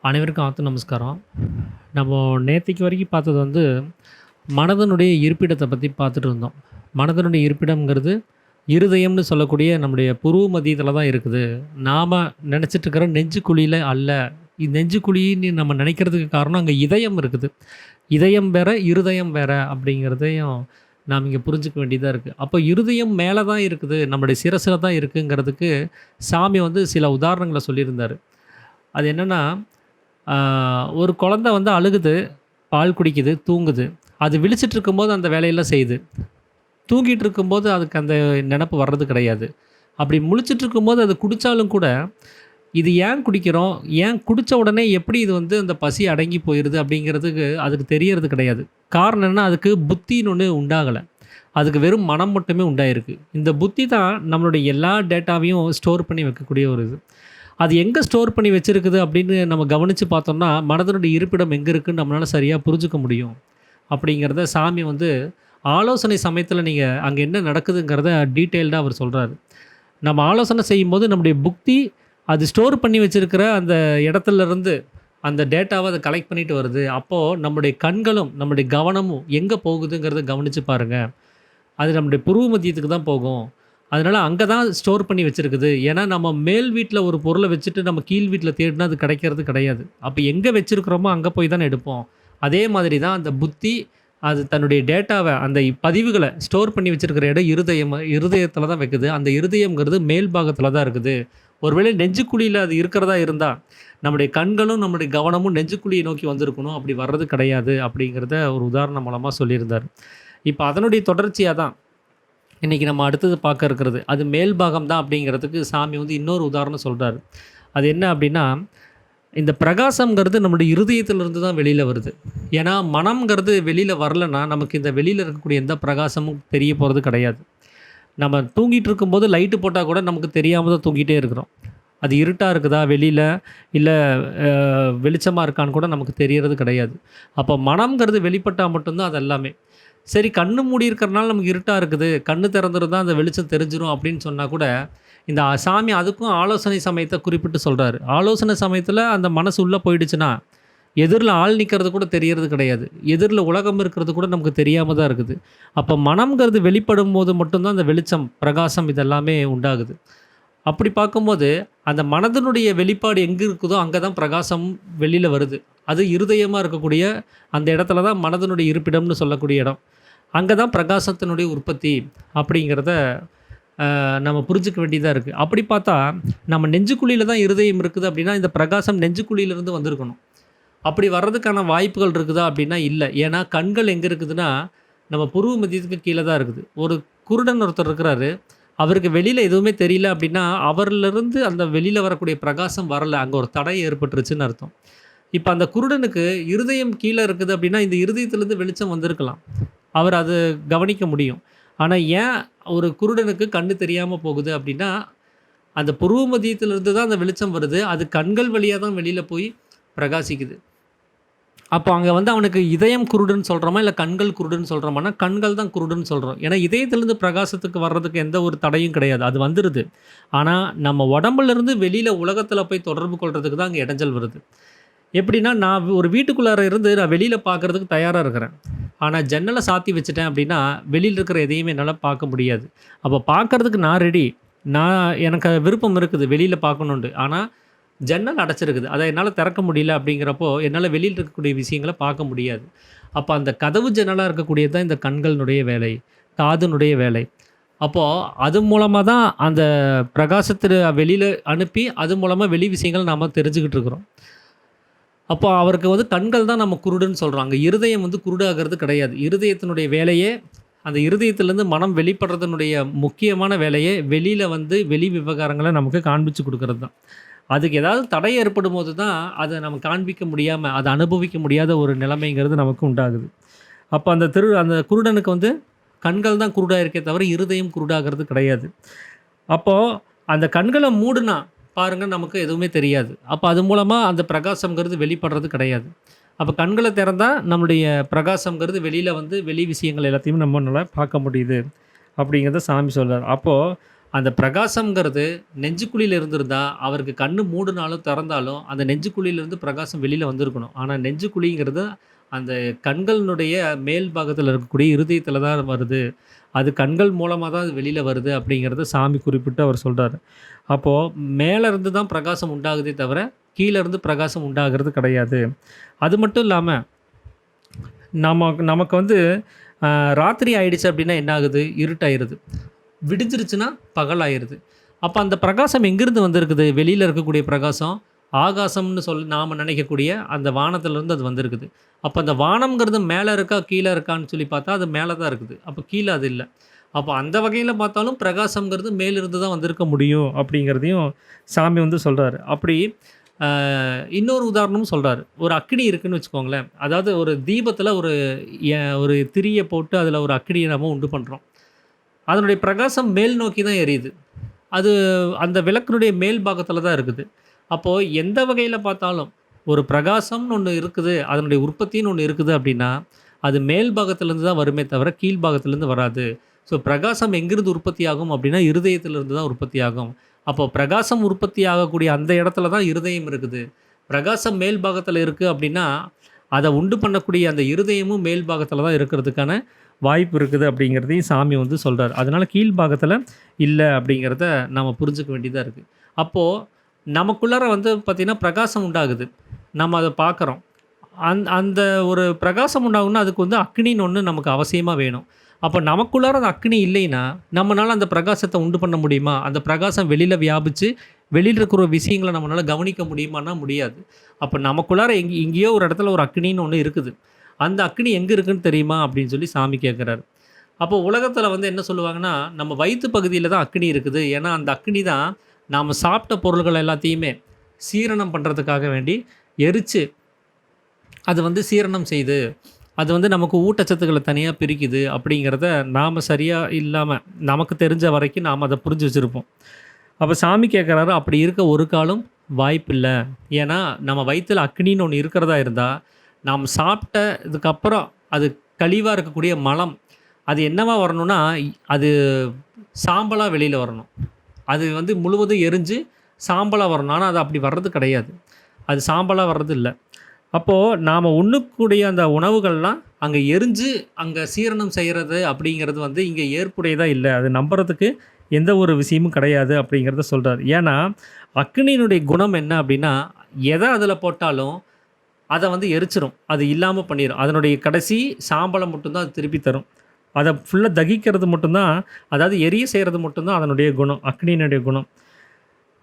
அனைவருக்கும் நமஸ்காரம். நம்ம நேத்திக்கு வரைக்கும் பார்த்தது மனதனுடைய இருப்பிடத்த பத்தி பார்த்துட்டு இருந்தோம். மனதனுடைய இருப்பிடம்ங்கிறது, இருதயம்னு சொல்லக்கூடிய நம்முடைய புருவ மத்தியத்தில தான் இருக்குது. நாம நெனச்சிட்டு இருக்கிற நெஞ்சுக்குழியில அல்ல. நெஞ்சுக்குழின்னு நம்ம நெனைக்கிறதுக்கு காரணம், அங்க இதயம் இருக்குது. இதயம் வேற, இருதயம் வேற அப்படிங்கிறதையும் நாம் இங்க புரிஞ்சுக்க வேண்டியதா இருக்கு. அப்போ இருதயம் மேல தான் இருக்குது, நம்முடைய சிரசுல தான் இருக்குங்கிறதுக்கு சாமி சில உதாரணங்கள சொல்லியிருந்தாரு. அது என்னன்னா, ஆ ஒரு குழந்தை அழுகுது, பால் குடிக்குது, தூங்குது. அது விழிச்சிட்டு இருக்கும்போது அந்த வேலையெல்லாம் செய்யுது. தூங்கிட்டு இருக்கும்போது அதுக்கு அந்த நெனப்பு வர்றது கிடையாது. அப்படி முழிச்சிட்டு இருக்கும்போது அது குடிச்சாலும் கூட, இது ஏன் குடிக்கிறோம்? ஏன் குடிச்ச உடனே எப்படி இது அந்த பசி அடங்கி போயிருது அப்படிங்கிறதுக்கு அதுக்கு தெரியறது கிடையாது. காரணம் என்னன்னா, அதுக்கு புத்தின்னு ஒண்ணு உண்டாகல. அதுக்கு வெறும் மனம் மட்டுமே உண்டாயிருக்கு. இந்த புத்தி தான் நம்மளுடைய எல்லா டேட்டாவையும் ஸ்டோர் பண்ணி வைக்கக்கூடிய ஒரு இது. அது எங்கே ஸ்டோர் பண்ணி வச்சிருக்குது அப்படின்னு நம்ம கவனித்து பார்த்தோம்னா, மனதனுடைய இருப்பிடம் எங்கே இருக்குன்னு நம்மளால சரியா புரிஞ்சுக்க முடியும். அப்படிங்கிறத சாமி ஆலோசனை சமயத்தில் நீங்கள் அங்கே என்ன நடக்குதுங்கிறத டீட்டெயில்டாக அவர் சொல்றாரு. நம்ம ஆலோசனை செய்யும்போது நம்முடைய புத்தி அது ஸ்டோர் பண்ணி வச்சிருக்கிற அந்த இடத்துலருந்து அந்த டேட்டாவ அத கலெக்ட் பண்ணிட்டு வருது. அப்போ நம்முடைய கண்களும், நம்முடைய கவனமும் எங்கே போகுதுங்கிறத கவனிச்சு பாருங்க. அது நம்முடைய புருவ மத்தியத்துக்கு தான் போகும். அதனால அங்க தான் ஸ்டோர் பண்ணி வச்சிருக்குது. ஏன்னா, நம்ம மேல் வீட்ல ஒரு பொருள வச்சுட்டு நம்ம கீழ் வீட்ல தேடுனா அது கிடைக்கிறது கிடையாது. அப்ப எங்க வச்சிருக்கிறோமோ அங்க போய் தானே எடுப்போம். அதே மாதிரி தான் அந்த புத்தி அது தன்னுடைய டேட்டாவ அந்த பதிவுகள ஸ்டோர் பண்ணி வச்சிருக்கிற இடம் இருதயத்தில தான் வைக்குது. அந்த இருதயம்ங்கிறது மேல் பாகத்தில தான் இருக்குது. ஒருவேளை நெஞ்சுக்குழியில அது இருக்கிறதா இருந்தா, நம்முடைய கண்களும், நம்முடைய கவனமும் நெஞ்சுக்குழிய நோக்கி வந்திருக்கணும். அப்படி வர்றது கிடையாது அப்படிங்கிறத ஒரு உதாரணம் மூலமா சொல்லியிருந்தாரு. இப்ப அதனுடைய தொடர்ச்சியா தான் இன்னைக்கு நம்ம அடுத்தது பார்க்க இருக்கிறது. அது மேல் பாகம் தான் அப்படிங்கிறதுக்கு சாமி இன்னொரு உதாரணம் சொல்றாரு. அது என்ன அப்படின்னா, இந்த பிரகாசம்ங்கிறது நம்முடைய இருதயத்திலிருந்து தான் வெளியில வருது. ஏன்னா, மனம்ங்கிறது வெளியில வரலன்னா, நமக்கு இந்த வெளியில இருக்கக்கூடிய எந்த பிரகாசமும் தெரிய போறது கிடையாது. நம்ம தூங்கிட்டு இருக்கும்போது லைட்டு போட்டா கூட நமக்கு தெரியாம தான் தூங்கிட்டே இருக்கிறோம். அது இருட்டா இருக்குதா வெளியில, இல்ல அ வெளிச்சமா இருக்கான்னு கூட நமக்கு தெரியறது கிடையாது. அப்போ மனம்ங்கிறது வெளிப்பட்டா மட்டும் தான் அது எல்லாமே. சரி, கண்ணு மூடி இருக்கிறனால நமக்கு இருட்டா இருக்குது. கண்ணு திறந்திருந்தா அந்த வெளிச்சம் தெரிஞ்சிரும் அப்படின்னு சொன்னா கூட, இந்த சாமி அதுக்கும் ஆலோசனை சமயத்த குறிப்பிட்டு சொல்றாரு. ஆலோசனை சமயத்தில அந்த மனசு உள்ள போயிடுச்சுன்னா, எதிர்ல ஆள் நிக்கிறது கூட தெரியறது கிடையாது. எதிர்ல உலகம் இருக்கிறது கூட நமக்கு தெரியாம தான் இருக்குது. அப்ப மனம்ங்கிறது வெளிப்படும்போது மட்டும் தான் அந்த வெளிச்சம், பிரகாசம் இதெல்லாமே உண்டாகுது. அப்படி பார்க்கும்போது, அந்த மனதினுடைய வெளிப்பாடு எங்க இருக்குதோ, அங்க தான் பிரகாசம் வெளியில வருது. அது இருதயமா இருக்கக்கூடிய அந்த இடத்துல தான் மனதினுடைய இருப்பிடம்னு சொல்லக்கூடிய இடம். அங்க தான் பிரகாசத்தினுடைய உற்பத்தி அப்படிங்கிறத நம்ம புரிஞ்சுக்க வேண்டியதா இருக்கு. அப்படி பார்த்தா, நம்ம நெஞ்சுக்குழியில தான் இருதயம் இருக்குது அப்படின்னா, இந்த பிரகாசம் நெஞ்சுக்குழியிலிருந்து வந்திருக்கணும். அப்படி வர்றதுக்கான வாய்ப்புகள் இருக்குதா அப்படின்னா இல்ல. ஏன்னா, கண்கள் எங்க இருக்குதுன்னா, நம்ம புருவ மத்தியத்துக்கு கீழ தான் இருக்குது. ஒரு குருடன் ஒருத்தர் இருக்கிறாரு. அவருக்கு வெளியில எதுவுமே தெரியல அப்படின்னா, அவரிலிருந்து அந்த வெளியில வரக்கூடிய பிரகாசம் வரல. அங்க ஒரு தடை ஏற்பட்டுருச்சுன்னு அர்த்தம். இப்ப அந்த குருடனுக்கு இருதயம் கீழ இருக்குது அப்படின்னா, இந்த இருதயத்திலிருந்து வெளிச்சம் வந்திருக்கலாம். அவர் அது கவனிக்க முடியும். ஆனா, ஏன் ஒரு குருடனுக்கு கண்ணு தெரியாம போகுது அப்படின்னா, அந்த புருவ மத்தியத்திலிருந்து தான் அந்த வெளிச்சம் வருது. அது கண்கள் வழியா தான் வெளியில போய் பிரகாசிக்குது. அப்போ அங்க அவனுக்கு இதயம் குருடுன்னு சொல்றோமா, இல்ல கண்கள் குருடுன்னு சொல்றோமான்னா, கண்கள் தான் குருடுன்னு சொல்றோம். ஏன்னா, இதயத்திலிருந்து பிரகாசத்துக்கு வர்றதுக்கு எந்த ஒரு தடையும் கிடையாது. அது வந்துருது. ஆனா, நம்ம உடம்புலருந்து வெளியில உலகத்தில போய் தொடர்பு கொள்றதுக்கு தான் அங்க இடைஞ்சல் வருது. எப்படின்னா, நான் ஒரு வீட்டுக்குள்ளார இருந்து நான் வெளியில பார்க்கறதுக்கு தயாரா இருக்கிறேன். ஆனா, ஜன்னல சாத்தி வச்சுட்டேன் அப்படின்னா, வெளியில இருக்கிற எதையுமே என்னால பார்க்க முடியாது. அப்ப பார்க்கறதுக்கு நான் ரெடி. எனக்கு விருப்பம் இருக்குது வெளியில பார்க்கணுன்ட்டு. ஆனா, ஜன்னல் அடைச்சிருக்குது. அத என்னால திறக்க முடியல அப்படிங்கிறப்போ, என்னால வெளியில இருக்கக்கூடிய விஷயங்கள பார்க்க முடியாது. அப்ப அந்த கதவு ஜன்னலா இருக்கக்கூடியது தான் இந்த கண்களினுடைய வேலை, காதினுடைய வேலை. அப்போ அது மூலமா தான் அந்த பிரகாசத்த வெளியில அனுப்பி, அது மூலமா வெளி விஷயங்கள நாம தெரிஞ்சுக்கிட்டு இருக்கிறோம். அப்போ அவருக்கு கண்கள் தான் நம்ம குருடுன்னு சொல்றோம். அங்க இருதயம் குருடாகிறது கிடையாது. இருதயத்தினுடைய வேலையே, அந்த இருதயத்திலேருந்து மனம் வெளிப்படுறதனுடைய முக்கியமான வேலையே, வெளியில வெளி விவகாரங்கள நமக்கு காண்பிச்சு குடுக்குறது தான். அதுக்கு ஏதாவது தடை ஏற்படும்போது தான், அத நம்ம காண்பிக்க முடியாம, அத அனுபவிக்க முடியாத ஒரு நிலைமைங்கிறது நமக்கு உண்டாகுது. அப்ப அந்த குருடனுக்கு கண்கள் தான் குருடா இருக்கே தவிர, இருதயம் குருடாகிறது கிடையாது. அப்போ அந்த கண்கள மூடுனா பாருங்க, நமக்கு எதுவுமே தெரியாது. அப்ப அது மூலமா அந்த பிரகாசம்ங்கிறது வெளிப்படுறது கிடையாது. அப்ப கண்கள திறந்தா நம்முடைய பிரகாசம்ங்கிறது வெளியில வெளி விஷயங்கள் எல்லாத்தையுமே நம்மனால பார்க்க முடியுது. அப்படிங்கிறத சாமி சொல்றாரு. அப்போ அந்த பிரகாசம்ங்கிறது நெஞ்சுக்குழியில இருந்திருந்தா, அவருக்கு கண்ணு மூடுனாலும், திறந்தாலும் அந்த நெஞ்சுக்குழியிலிருந்து பிரகாசம் வெளியில வந்திருக்கணும். ஆனா நெஞ்சுக்குழிங்கிறது அந்த கண்களினுடைய மேல் பாகத்தில இருக்கக்கூடிய இருதயத்தில தான் வருது. அது கண்கள் மூலமா தான் அது வெளியில வருது அப்படிங்கிறத சாமி குறிப்பிட்டு அவர் சொல்றாரு. அப்போ மேல இருந்து தான் பிரகாசம் உண்டாகுதே தவிர, கீழ இருந்து பிரகாசம் உண்டாகிறது கிடையாது. அது மட்டும் இல்லாம, நமக்கு வந்து ராத்திரி ஆயிடுச்சு அப்படின்னா என்ன ஆகுது? இருட்டாயிருது. விடிஞ்சிருச்சுன்னா பகலாயிருது. அப்ப அந்த பிரகாசம் எங்கிருந்து வந்திருக்குது? வெளியில இருக்கக்கூடிய பிரகாசம், ஆகாசம்னு நாம நினைக்கக்கூடிய அந்த வானத்திலிருந்து அது வந்திருக்குது. அப்ப அந்த வானம்ங்கிறது மேல இருக்கா, கீழ இருக்கான்னு சொல்லி பார்த்தா, அது மேல தான் இருக்குது. அப்ப கீழ அது இல்ல. அப்ப அந்த வகையில பார்த்தாலும் பிரகாசம்ங்கிறது மேலிருந்து தான் வந்திருக்க முடியும் அப்படிங்கிறதையும் சாமி வந்து சொல்றாரு. அப்படி அ இன்னொரு உதாரணமும் சொல்றாரு. ஒரு அக்கினி இருக்குன்னு வச்சுக்கோங்களேன். அதாவது ஒரு தீபத்தில ஒரு திரிய போட்டு அதில ஒரு அக்கினிய நம்ம உண்டு பண்றோம். அதனுடைய பிரகாசம் மேல் நோக்கி தான் எரியுது. அது அந்த விளக்கினுடைய மேல் பாகத்தில தான் இருக்குது. அப்போ எந்த வகையில பார்த்தாலும், ஒரு பிரகாசம்னு ஒண்ணு இருக்குது, அதனுடைய உற்பத்தின்னு ஒண்ணு இருக்குது அப்படின்னா, அது மேல் பாகத்திலிருந்து தான் வருமே தவிர, கீழ் பாகத்திலிருந்து வராது. ஸோ பிரகாசம் எங்கிருந்து உற்பத்தி ஆகும் அப்படின்னா, இருதயத்திலிருந்து தான் உற்பத்தி ஆகும். அப்போ பிரகாசம் உற்பத்தி ஆகக்கூடிய அந்த இடத்துல தான் இருதயம் இருக்குது. பிரகாசம் மேல் பாகத்தில இருக்கு அப்படின்னா, அத உண்டு பண்ணக்கூடிய அந்த இருதயமும் மேல் பாகத்தில தான் இருக்கிறதுக்கான வாய்ப்பு இருக்குது அப்படிங்கிறதையும் சாமி வந்து சொல்றாரு. அதனால கீழ் பாகத்தில இல்ல அப்படிங்கிறத நாம புரிஞ்சுக்க வேண்டியதா இருக்கு. அப்போ நமக்குள்ளார வந்து பார்த்தீங்கன்னா, பிரகாசம் உண்டாகுது. நம்ம அத பார்க்குறோம். அந்த ஒரு பிரகாசம் உண்டாகணும்னா, அதுக்கு வந்து அக்னின்னு ஒண்ணு நமக்கு அவசியமா வேணும். அப்ப நமக்குள்ளார அந்த அக்னி இல்லைன்னா, நம்மனால அந்த பிரகாசத்த உண்டு பண்ண முடியுமா? அந்த பிரகாசம் வெளியில வியாபிச்சு, வெளியில இருக்கிற விஷயங்கள நம்மனால கவனிக்க முடியுமான்னா, முடியாது. அப்ப நமக்குள்ளார எங்கேயோ ஒரு இடத்துல ஒரு அக்னின்னு ஒண்ணு இருக்குது. அந்த அக்னி எங்க இருக்குன்னு தெரியுமா? அப்படின்னு சொல்லி சாமி கேட்குறாரு. அப்போ உலகத்தில வந்து என்ன சொல்லுவாங்கன்னா, நம்ம வயித்து பகுதியில தான் அக்னி இருக்குது. ஏன்னா, அந்த அக்னி தான் நாம சாப்பிட்ட பொருள்கள் எல்லாத்தையுமே சீரணம் பண்றதுக்காக வேண்டி எரிச்சு, அது வந்து சீரணம் செய்யுது. அது வந்து நமக்கு ஊட்டச்சத்துக்கள தனியா பிரிக்குது அப்படிங்கிறத நாம சரியா இல்லாம, நமக்கு தெரிஞ்ச வரைக்கும் நாம அத புரிஞ்சு வச்சிருப்போம். அப்ப சாமி கேட்குறாரு, அப்படி இருக்க ஒரு காலும் வாய்ப்பில்ல. ஏன்னா, நம்ம வயித்துல அக்னின்னு ஒண்ணு இருக்கிறதா இருந்தா, நாம் சாப்பிட்டதுக்கப்புறம் அது கழிவா இருக்கக்கூடிய மலம், அது என்னவா வரணும்னா, அது சாம்பலா வெளியில வரணும். அது வந்து முழுவதும் எரிஞ்சு சாம்பலா வரணும். ஆனா, அது அப்படி வர்றது கிடையாது. அது சாம்பலா வர்றது இல்ல. அப்போ நாம உண்ணக்கூடிய அந்த உணவுகள்லாம் அங்க எரிஞ்சு, அங்க சீரணம் செய்றது அப்படிங்கிறது வந்து இங்க ஏற்புடையதா இல்ல. அது நம்புறதுக்கு எந்த ஒரு விஷயமும் கிடையாது அப்படிங்கிறத சொல்றாரு. ஏன்னா, அக்னியினுடைய குணம் என்ன அப்படின்னா, எத அதில போட்டாலும் அத வந்து எரிச்சிரும். அது இல்லாம பண்ணிரும். அதனுடைய கடைசி சாம்பல மட்டும் தான் அது திருப்பி தரும். அத ஃபுல்லா தகிக்கிறது மட்டும் தான், அதாவது எரிய செய்றது மட்டும் தான் அதனுடைய குணம். அக்னியினுடைய குணம்.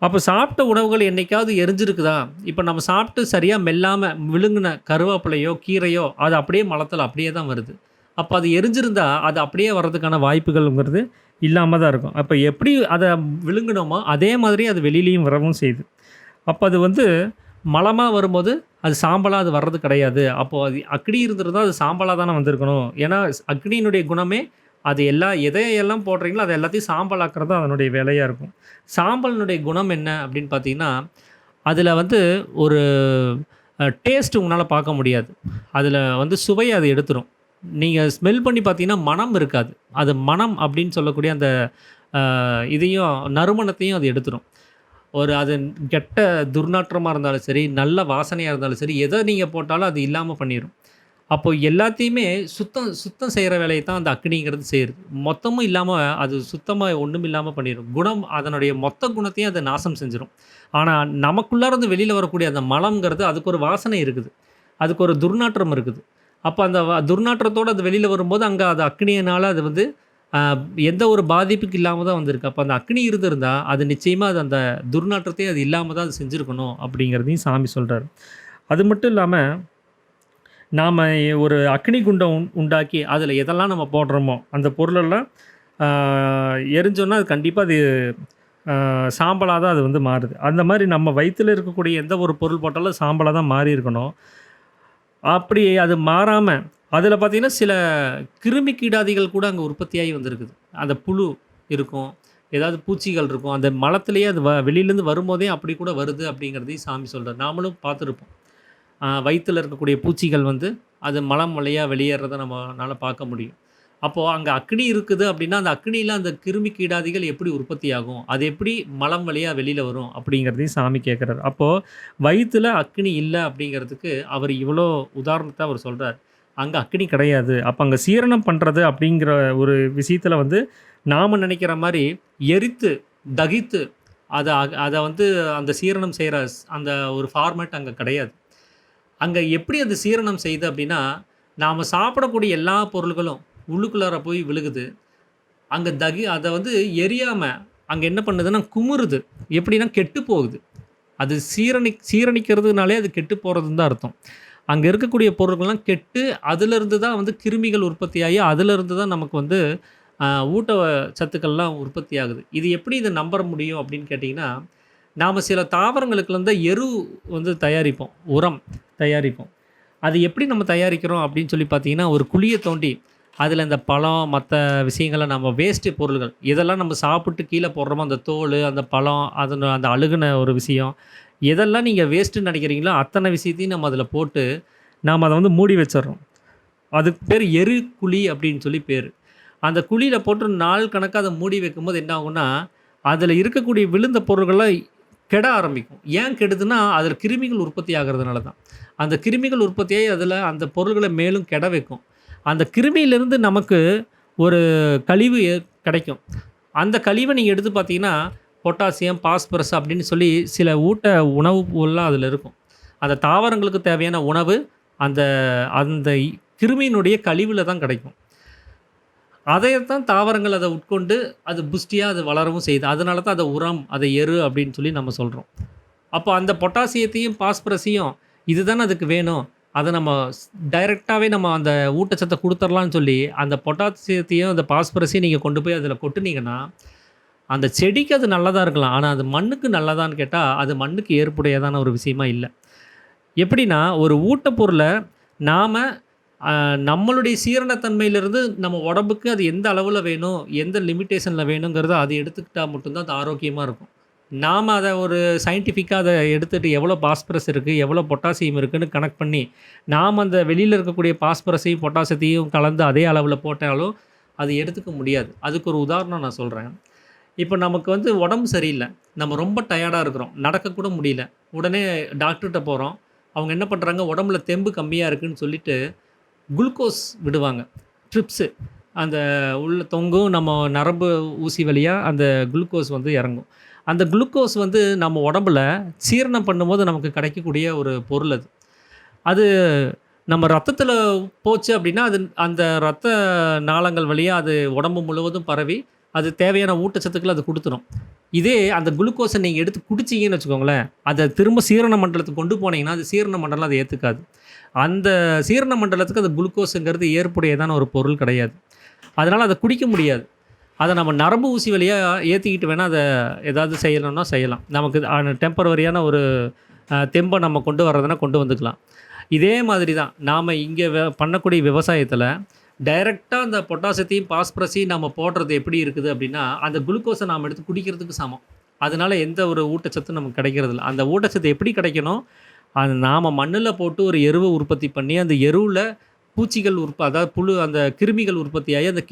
அப்ப சாப்பிட்ட உணவுகள் என்னைக்காவது எரிஞ்சிருக்குதா? இப்ப நம்ம சாப்பிட்டு சரியா மெல்லாம விழுங்குன கருவேப்பிலையோ, கீரையோ அது அப்படியே மலத்தில அப்படியே தான் வருது. அப்ப அது எரிஞ்சிருந்தா, அது அப்படியே வர்றதுக்கான வாய்ப்புகள்ங்கிறது இல்லாம தான் இருக்கும். அப்ப எப்படி அத விழுங்குனோமோ, அதே மாதிரி அது வெளியிலயும் வரவும் செய்யுது. அப்ப அது வந்து மலமா வரும்போது, அது சாம்பலா அது வர்றது கிடையாது. அப்போ அது அக்னி இருந்திருந்தா, அது சாம்பலா தானே வந்திருக்கணும். ஏன்னா, அக்னியினுடைய குணமே அது எதையெல்லாம் போடுறீங்களோ, அது எல்லாத்தையும் சாம்பலாக்குறது தான் அதனுடைய வேலையா இருக்கும். சாம்பலினுடைய குணம் என்ன அப்படின்னு பார்த்தீங்கன்னா, அதில வந்து ஒரு டேஸ்ட் உங்களால பார்க்க முடியாது. அதில வந்து சுவைய அது எடுத்துரும். நீங்க ஸ்மெல் பண்ணி பார்த்தீங்கன்னா, மணம் இருக்காது. அது மணம் அப்படின்னு சொல்லக்கூடிய அந்த இதையும் நறுமணத்தையும் அது எடுத்துரும். அது கெட்ட துர்நாற்றமா இருந்தாலும் சரி, நல்ல வாசனையா இருந்தாலும் சரி, எத நீங்க போட்டாலும் அது இல்லாம பண்ணிரும். அப்போ எல்லாத்தையுமே சுத்தம் சுத்தம் செய்ற வேலைய தான் அந்த அக்னிங்கிறது செய்யுது. மொத்தமும் இல்லாம அது சுத்தமா ஒண்ணும் இல்லாம பண்ணிரும். அதனுடைய மொத்த குணத்தையும் அது நாசம் செஞ்சுரும். ஆனா, நமக்குள்ளார இருந்து வெளியில வரக்கூடிய அந்த மலம்ங்கிறது அதுக்கு ஒரு வாசனை இருக்குது. அதுக்கு ஒரு துர்நாற்றம் இருக்குது. அப்ப அந்த துர்நாற்றத்தோட அது வெளியில வரும்போது, அங்க அது அக்னியினால அது வந்து அ எந்த ஒரு பாதிப்புக்கு இல்லாம தான் வந்திருக்கு. அப்ப அந்த அக்னி இருந்திருந்தா, அது நிச்சயமா அது அந்த துர்நாற்றத்தையும் அது இல்லாம தான் அது செஞ்சிருக்கணும் அப்படிங்கிறதையும் சாமி சொல்றாரு. அது மட்டும் இல்லாம, நாம ஒரு அக்னி குண்டம் உண்டாக்கி, அதில எதெல்லாம் நம்ம போடுறோமோ, அந்த பொருளெல்லாம் ஆ எரிஞ்சோன்னா, அது கண்டிப்பா அது சாம்பலா தான் அது வந்து மாறுது. அந்த மாரி நம்ம வயித்துல இருக்கக்கூடிய எந்த ஒரு பொருள் போட்டாலும் சாம்பலா தான் மாறி இருக்கணும். அப்படி அது மாறாம, அதில பார்த்தீங்கன்னா, சில கிருமி கீடாதிகள் கூட அங்க உற்பத்தியாகி வந்திருக்குது. அந்த புழு இருக்கும். ஏதாவது பூச்சிகள் இருக்கும். அந்த மலத்திலேயே அது வெளியிலேருந்து வரும்போதே அப்படி கூட வருது அப்படிங்கிறதையும் சாமி சொல்றார். நாமளும் பார்த்துருப்போம். வயித்துல இருக்கக்கூடிய பூச்சிகள் வந்து, அது மலம் வழியா வெளியேறத நம்மனால பார்க்க முடியும். அப்போது அங்கே அக்னி இருக்குது அப்படின்னா அந்த அக்னியில் அந்த கிருமி கீடாதிகள் எப்படி உற்பத்தி ஆகும், அது எப்படி மலம் வழியாக வெளியில் வரும் அப்படிங்கிறதையும் சாமி கேட்குறாரு. அப்போது வயிற்றில் அக்னி இல்லை அப்படிங்கிறதுக்கு அவர் இவ்வளோ உதாரணத்தை அவர் சொல்கிறார். அங்கே அக்னி கிடையாது. அப்போ அங்கே சீரணம் பண்ணுறது அப்படிங்கிற ஒரு விஷயத்தில் வந்து நாம் நினைக்கிற மாதிரி எரித்து தகித்து அதை அதை வந்து அந்த சீரணம் செய்கிற அந்த ஒரு ஃபார்மேட் அங்கே கிடையாது. அங்கே எப்படி அது சீரணம் செய்யுது அப்படின்னா, நாம் சாப்பிடக்கூடிய எல்லா பொருள்களும் உள்ளுக்குள்ளார போய் விழுகுது. அங்கே அதை வந்து எரியாமல் அங்கே என்ன பண்ணுதுன்னா குமுறுது. எப்படின்னா கெட்டு போகுது. அது சீரணிக்கிறதுனாலே அது கெட்டு போகிறதுன்னு தான் அர்த்தம். அங்கே இருக்கக்கூடிய பொருட்கள்லாம் கெட்டு அதிலிருந்து தான் வந்து கிருமிகள் உற்பத்தியாகி அதிலிருந்து தான் நமக்கு வந்து ஊட்ட சத்துக்கள்லாம் உற்பத்தி ஆகுது. இது எப்படி இதை நம்ப முடியும் அப்படின்னு கேட்டிங்கன்னா, நாம் சில தாவரங்களுக்குலேருந்து எரு வந்து தயாரிப்போம், உரம் தயாரிப்போம். அது எப்படி நம்ம தயாரிக்கிறோம் அப்படின்னு சொல்லி பார்த்தீங்கன்னா, ஒரு குழியை தோண்டி அதில் இந்த பழம் மற்ற விஷயங்களை நம்ம வேஸ்ட்டு பொருள்கள் எதெல்லாம் நம்ம சாப்பிட்டு கீழே போடுறோமோ அந்த தோல் அந்த பழம் அந்த அழுகுன ஒரு விஷயம் எதெல்லாம் நீங்கள் வேஸ்ட்டுன்னு நினைக்கிறீங்களோ அத்தனை விஷயத்தையும் நம்ம அதில் போட்டு நாம் அதை வந்து மூடி வச்சிடுறோம். அதுக்கு பேர் எரு குழி அப்படின்னு சொல்லி பேர். அந்த குழியில் போட்டு நாள் கணக்காக அதை மூடி வைக்கும்போது என்ன ஆகும்னா, அதில் இருக்கக்கூடிய விழுந்த பொருள்கள்லாம் கெட ஆரம்பிக்கும். ஏன் கெடுதுன்னா அதில் கிருமிகள் உற்பத்தி ஆகிறதுனால தான். அந்த கிருமிகள் உற்பத்தியாகி அதில் அந்த பொருள்களை மேலும் கெட வைக்கும். அந்த கிருமியிலிருந்து நமக்கு ஒரு கழிவு கிடைக்கும். அந்த கழிவை நீங்கள் எடுத்து பார்த்தீங்கன்னா பொட்டாசியம், பாஸ்பரஸ் அப்படின்னு சொல்லி சில ஊட்ட உணவு பொருள்லாம் அதில் இருக்கும். அந்த தாவரங்களுக்கு தேவையான உணவு அந்த அந்த கிருமியினுடைய கழிவில் தான் கிடைக்கும். அதைத்தான் தாவரங்கள் அதை உட்கொண்டு அது புஷ்டியாக அது வளரவும் செய்யுது. அதனால தான் அதை உரம், அதை எரு அப்படின்னு சொல்லி நம்ம சொல்கிறோம். அப்போ அந்த பொட்டாசியத்தையும் பாஸ்பரஸையும் இதுதானே அதுக்கு வேணும், அதை நம்ம டைரெக்டாகவே நம்ம அந்த ஊட்டச்சத்தை கொடுத்துர்லான்னு சொல்லி அந்த பொட்டாசியத்தையும் அந்த பாஸ்பரஸையும் நீங்கள் கொண்டு போய் அதில் கொட்டுனீங்கன்னா அந்த செடிக்கு அது நல்லதாக இருக்கலாம். ஆனால் அது மண்ணுக்கு நல்லதான்னு கேட்டால் அது மண்ணுக்கு ஏற்புடையதான ஒரு விஷயமா இல்லை. எப்படின்னா ஒரு ஊட்டப்பொருளை நாம் நம்மளுடைய சீரணத்தன்மையிலிருந்து நம்ம உடம்புக்கு அது எந்த அளவில் வேணும், எந்த லிமிட்டேஷனில் வேணுங்கிறத அது எடுத்துக்கிட்டால் மட்டும்தான் அது ஆரோக்கியமாக இருக்கும். நாம் அதை ஒரு சயின்டிஃபிக்காக அதை எடுத்துகிட்டு எவ்வளோ பாஸ்பரஸ் இருக்குது, எவ்வளோ பொட்டாசியம் இருக்குதுன்னு கனெக்ட் பண்ணி நாம் அந்த வெளியில் இருக்கக்கூடிய பாஸ்பரஸையும் பொட்டாசியத்தையும் கலந்து அதே அளவில் போட்டாலும் அது எடுத்துக்க முடியாது. அதுக்கு ஒரு உதாரணம் நான் சொல்கிறேன். இப்போ நமக்கு வந்து உடம்பு சரியில்லை, நம்ம ரொம்ப டயர்டாக இருக்கிறோம், நடக்கக்கூட முடியல. உடனே டாக்டர்கிட்ட போகிறோம். அவங்க என்ன பண்ணுறாங்க, உடம்புல தெம்பு கம்மியாக இருக்குதுன்னு சொல்லிவிட்டு குளுக்கோஸ் விடுவாங்க. ட்ரிப்ஸு அந்த உள்ள தொங்கும், நம்ம நரம்பு ஊசி வழியாக அந்த குளுக்கோஸ் வந்து இறங்கும். அந்த குளுக்கோஸ் வந்து நம்ம உடம்புல சீரணம் பண்ணும்போது நமக்கு கிடைக்கக்கூடிய ஒரு பொருள் அது. அது நம்ம ரத்தத்தில் போச்சு அப்படின்னா அது அந்த இரத்த நாளங்கள் வழியாக அது உடம்பு முழுவதும் பரவி அது தேவையான ஊட்டச்சத்துக்கள் அது கொடுத்துரும். இதே அந்த குளுக்கோஸை நீங்கள் எடுத்து குடிச்சிங்கன்னு வச்சுக்கோங்களேன், அதை திரும்ப சீரண மண்டலத்துக்கு கொண்டு போனீங்கன்னா அது சீரண மண்டலம் அதை ஏற்றுக்காது. அந்த சீரண மண்டலத்துக்கு அந்த குளுக்கோஸுங்கிறது ஏற்புடையதான ஒரு பொருள் கிடையாது. அதனால் அதை குடிக்க முடியாது. அதை நம்ம நரம்பு ஊசி வழியாக ஏற்றிக்கிட்டு வேணால் அதை ஏதாவது செய்யணும்னா செய்யலாம். நமக்கு டெம்பரவரியான ஒரு தெம்பை நம்ம கொண்டு வர்றதுனா கொண்டு வந்துக்கலாம். இதே மாதிரி தான் நாம் இங்கே பண்ணக்கூடிய விவசாயத்தில் டைரெக்டாக அந்த பொட்டாசியத்தையும் பாஸ்பரஸையும் நம்ம போடுறது எப்படி இருக்குது அப்படின்னா, அந்த குளுக்கோஸை நாம் எடுத்து குடிக்கிறதுக்கு சமம். அதனால் எந்த ஒரு ஊட்டச்சத்தும் நமக்கு கிடைக்கிறதில்ல. அந்த ஊட்டச்சத்து எப்படி கிடைக்கணும், அது நாம் மண்ணில் போட்டு ஒரு எருவை உற்பத்தி பண்ணி அந்த எருவில் பூச்சிகள் அதாவது அந்த கிருமிகள் உற்பத்தியாகி அந்த